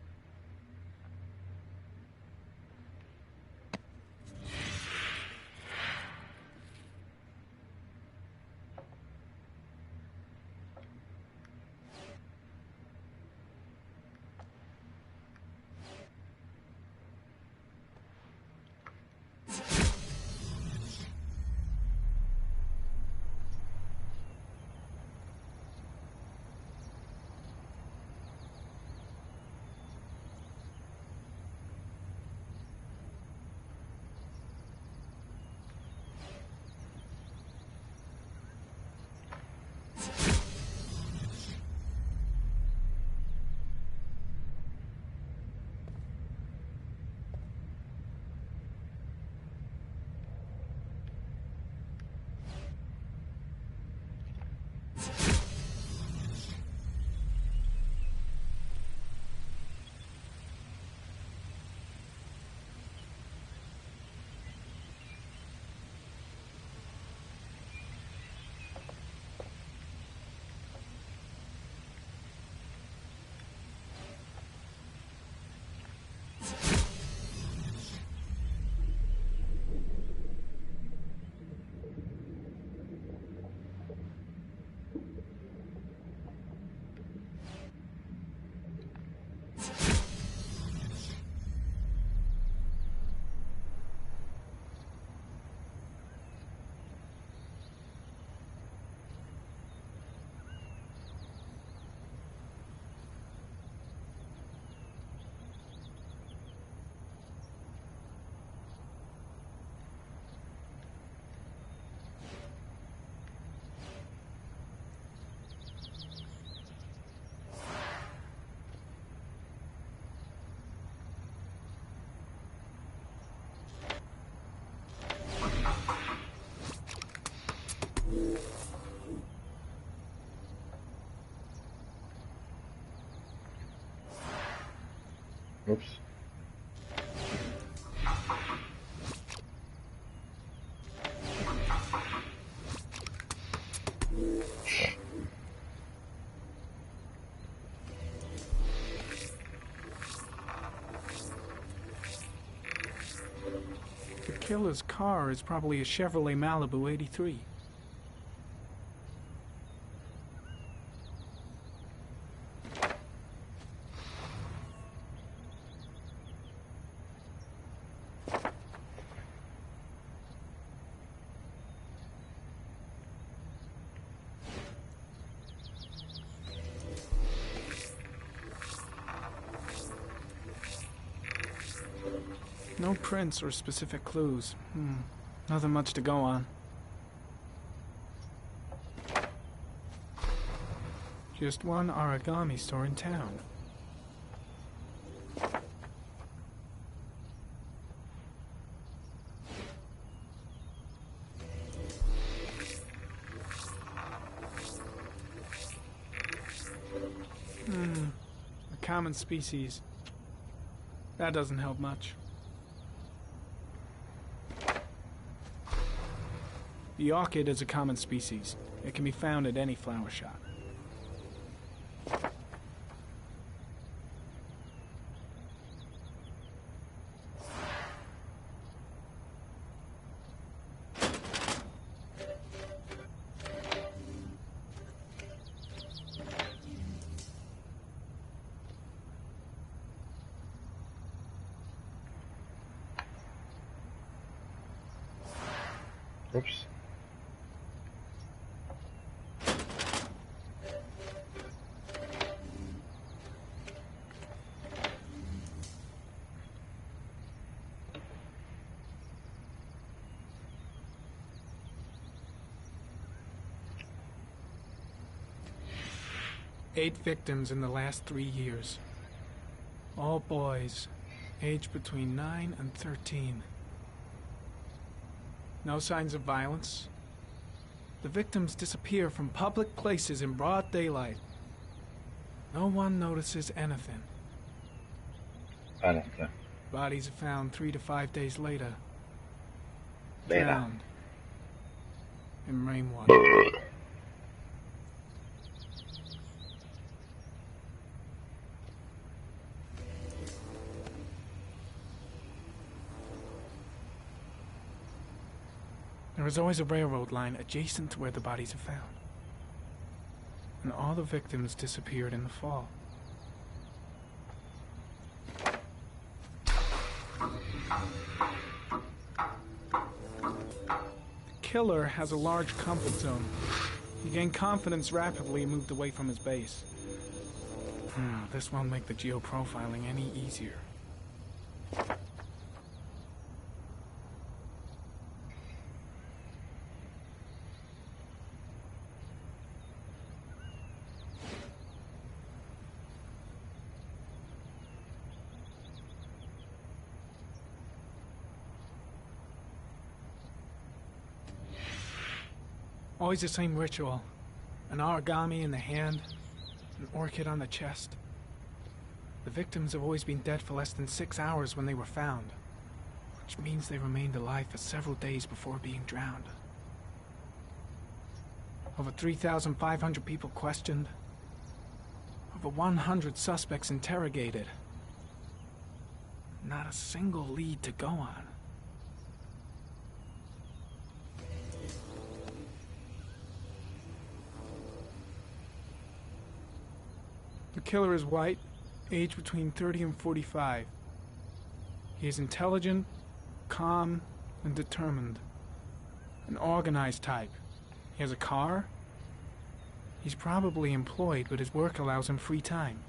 Oops. The killer's car is probably a Chevrolet Malibu 83. No prints or specific clues. Nothing much to go on. Just one origami store in town. A common species. That doesn't help much. The orchid is a common species. It can be found at any flower shop. Whoops. Eight victims in the last 3 years. All boys, aged between 9 and 13. No signs of violence. The victims disappear from public places in broad daylight. No one notices anything. Anything. Bodies are found 3 to 5 days later. Later. Drowned in rainwater. There is always a railroad line adjacent to where the bodies are found. And all the victims disappeared in the fall. The killer has a large comfort zone. He gained confidence rapidly and moved away from his base. This won't make the geoprofiling any easier. Always the same ritual. An origami in the hand, an orchid on the chest. The victims have always been dead for less than 6 hours when they were found, which means they remained alive for several days before being drowned. Over 3,500 people questioned. Over 100 suspects interrogated. Not a single lead to go on. The killer is white, aged between 30 and 45. He is intelligent, calm, and determined. An organized type. He has a car. He's probably employed, but his work allows him free time.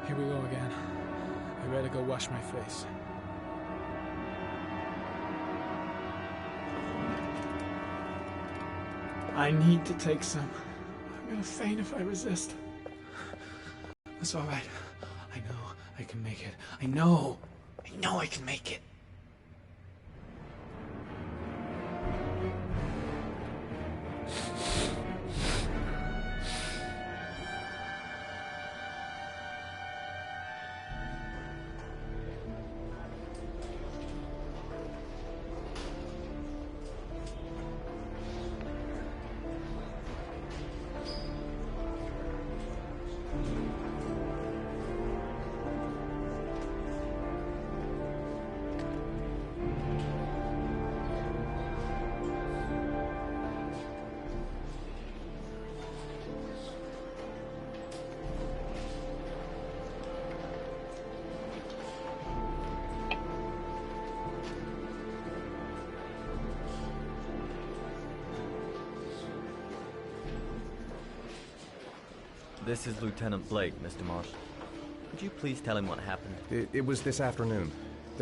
Here we go again. I better go wash my face. I need to take some. I'm gonna faint if I resist. That's all right. I know I can make it. I know I can make it. This is Lieutenant Blake, Mr. Marsh. Could you please tell him what happened? It was this afternoon.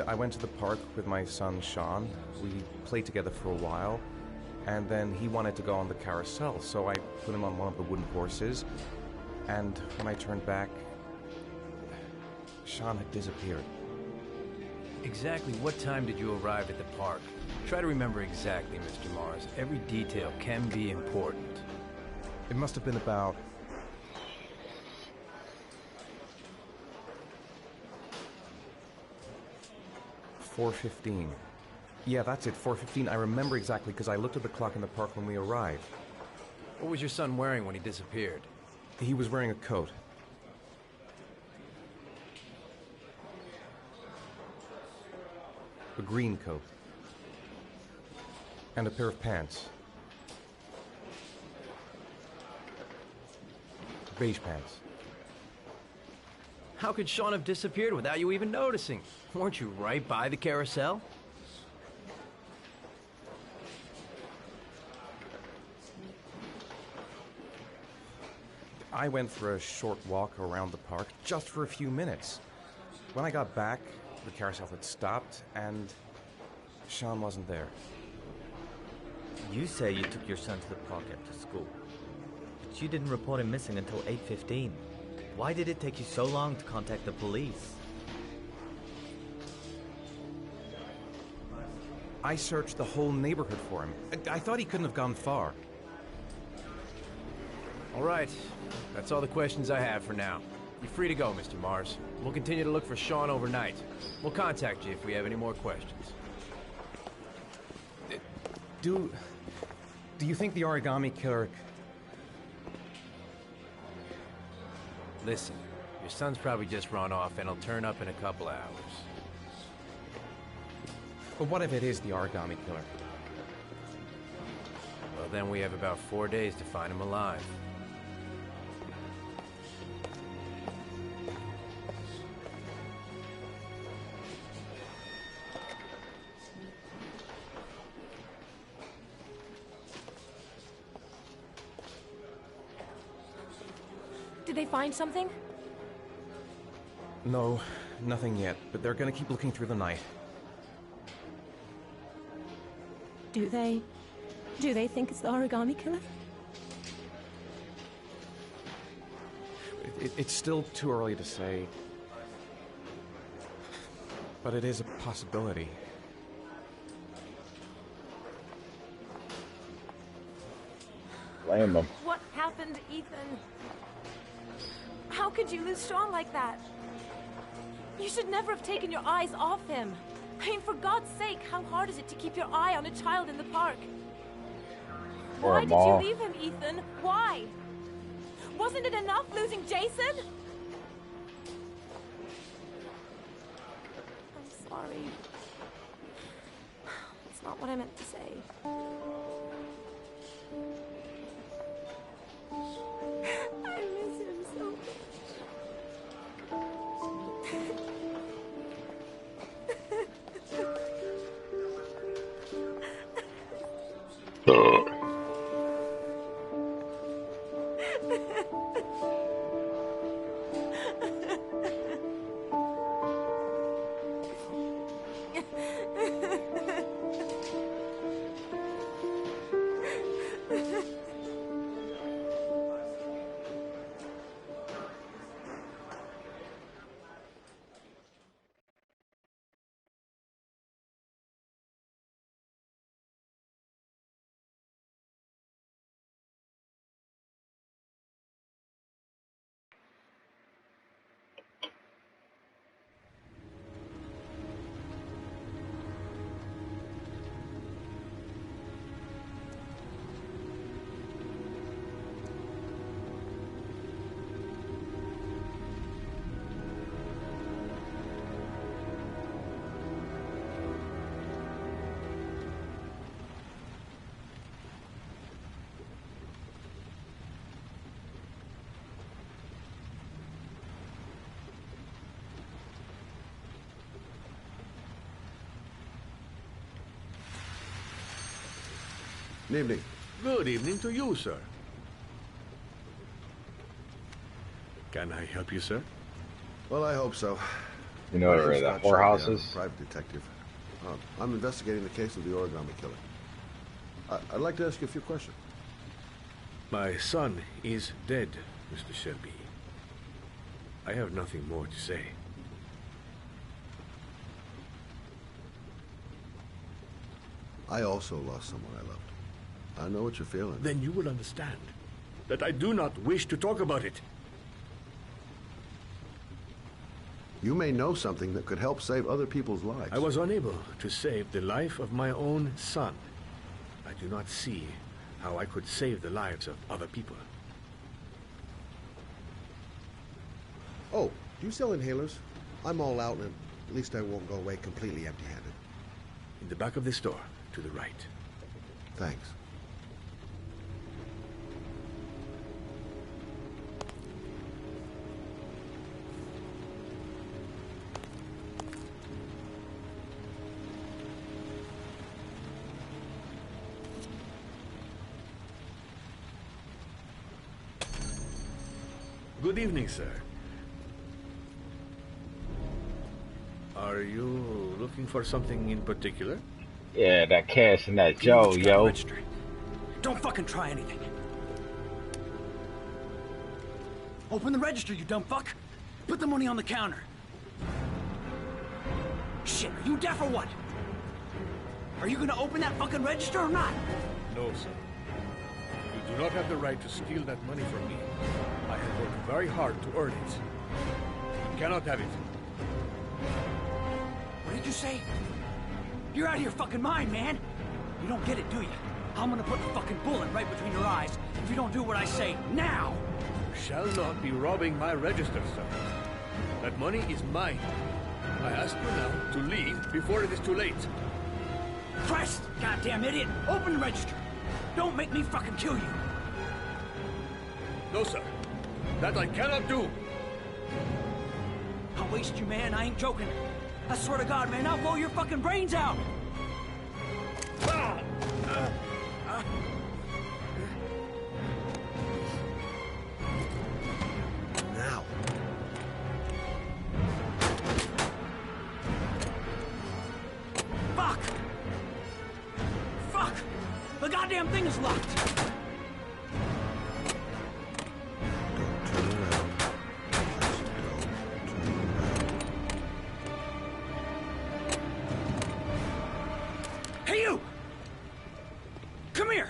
I went to the park with my son, Sean. We played together for a while, and then he wanted to go on the carousel, so I put him on one of the wooden horses, and when I turned back, Sean had disappeared. Exactly what time did you arrive at the park? Try to remember exactly, Mr. Mars. Every detail can be important. It must have been about... $4:15. Yeah, that's it, 4:15. I remember exactly because I looked at the clock in the park when we arrived. What was your son wearing when he disappeared? He was wearing a coat. A green coat. And a pair of pants. Beige pants. How could Sean have disappeared without you even noticing? Weren't you right by the carousel? I went for a short walk around the park, just for a few minutes. When I got back, the carousel had stopped, and Sean wasn't there. You say you took your son to the park after school, but you didn't report him missing until 8:15. Why did it take you so long to contact the police? I searched the whole neighborhood for him. I thought he couldn't have gone far. All right. That's all the questions I have for now. You're free to go, Mr. Mars. We'll continue to look for Sean overnight. We'll contact you if we have any more questions. Do you think the origami killer... Listen, your son's probably just run off and he'll turn up in a couple hours. But what if it is the origami killer? Well, then we have about 4 days to find him alive. Did they find something? No, nothing yet, but they're gonna keep looking through the night. Do they think it's the origami killer? It's still too early to say, but it is a possibility. Blame them. What happened, Ethan? How could you lose Sean like that? You should never have taken your eyes off him. I mean, for God's sake, how hard is it to keep your eye on a child in the park? Why did you leave him, Ethan? Why? Wasn't it enough losing Jason? I'm sorry. It's not what I meant to say. I miss him so much. Good evening. Good evening to you, sir. Can I help you, sir? Well, I hope so. You know My where name's the Scott Shelby. whorehouses? I'm a private detective. I'm investigating the case of the Origami Killer. I'd like to ask you a few questions. My son is dead, Mr. Shelby. I have nothing more to say. I also lost someone I loved. I know what you're feeling. Then you will understand that I do not wish to talk about it. You may know something that could help save other people's lives. I was unable to save the life of my own son. I do not see how I could save the lives of other people. Oh, do you sell inhalers? I'm all out, and at least I won't go away completely empty-handed. In the back of the store, to the right. Thanks. Good evening, sir. Are you looking for something in particular? Yeah, that cash and that Joe, yo. Don't fucking try anything. Open the register, you dumb fuck. Put the money on the counter. Shit, are you deaf or what? Are you gonna open that fucking register or not? No, sir. You do not have the right to steal that money from me. I have worked very hard to earn it. You cannot have it. What did you say? You're out of your fucking mind, man. You don't get it, do you? I'm gonna put a fucking bullet right between your eyes if you don't do what I say now. You shall not be robbing my register, sir. That money is mine. I ask you now to leave before it is too late. Christ, goddamn idiot! Open the register. Don't make me fucking kill you. No, sir. That I cannot do. I'll waste you, man. I ain't joking. I swear to God, man, I'll blow your fucking brains out. Now. Fuck! Fuck! The goddamn thing is locked. Hey, you! Come here!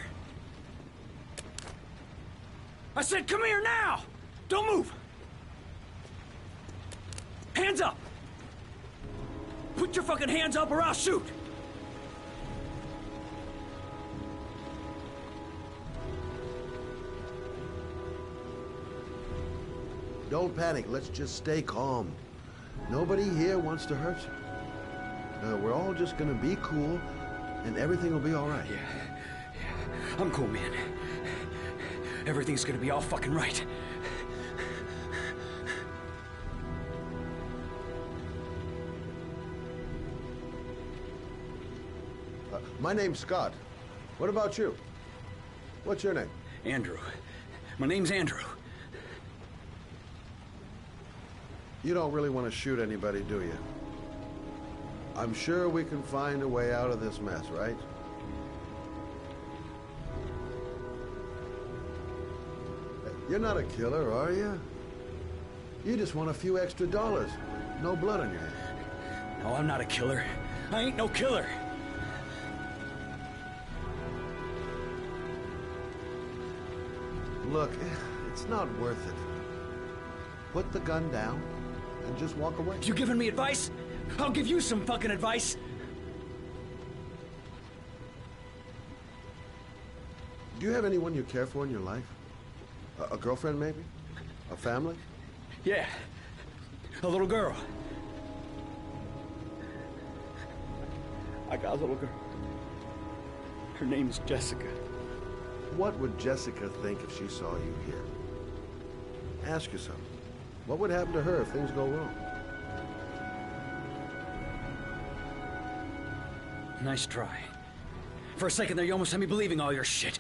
I said come here now! Don't move! Hands up! Put your fucking hands up or I'll shoot! Don't panic. Let's just stay calm. Nobody here wants to hurt you. No, we're all just gonna be cool, and everything will be all right. Yeah. I'm cool, man. Everything's gonna be all fucking right. My name's Scott. What about you? What's your name? Andrew. My name's Andrew. You don't really want to shoot anybody, do you? I'm sure we can find a way out of this mess, right? You're not a killer, are you? You just want a few extra dollars. No blood on your hands. Oh, I'm not a killer. I ain't no killer. Look, it's not worth it. Put the gun down and just walk away. You giving me advice? I'll give you some fucking advice. Do you have anyone you care for in your life? A girlfriend, maybe? A family? Yeah. A little girl. I got a little girl. Her name's Jessica. What would Jessica think if she saw you here? Ask yourself, what would happen to her if things go wrong? Nice try. For a second there, you almost had me believing all your shit.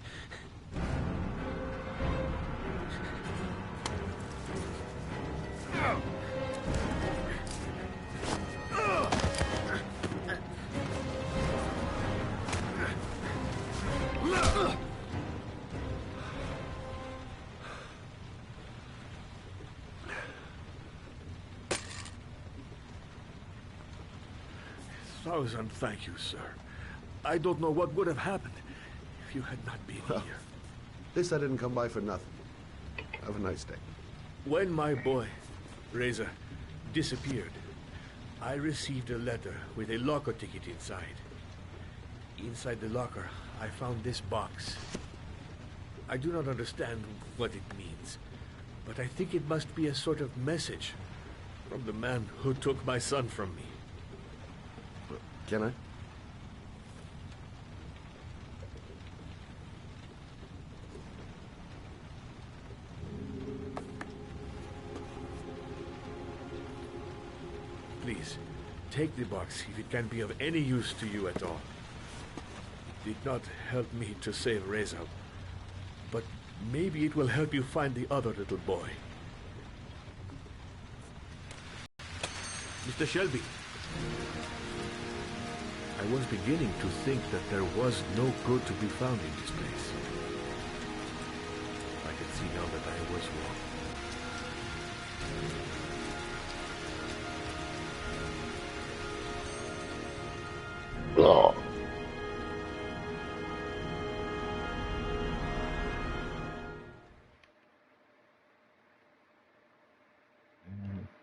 1,000 thank you, sir. I don't know what would have happened if you had not been here. At least I didn't come by for nothing. Have a nice day. When my boy, Reza, disappeared, I received a letter with a locker ticket inside. Inside the locker, I found this box. I do not understand what it means, but I think it must be a sort of message from the man who took my son from me. Can I? Please, take the box if it can be of any use to you at all. It did not help me to save Reza, but maybe it will help you find the other little boy. Mr. Shelby, I was beginning to think that there was no good to be found in this place. I can see now that I was wrong. Oh.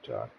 Jack.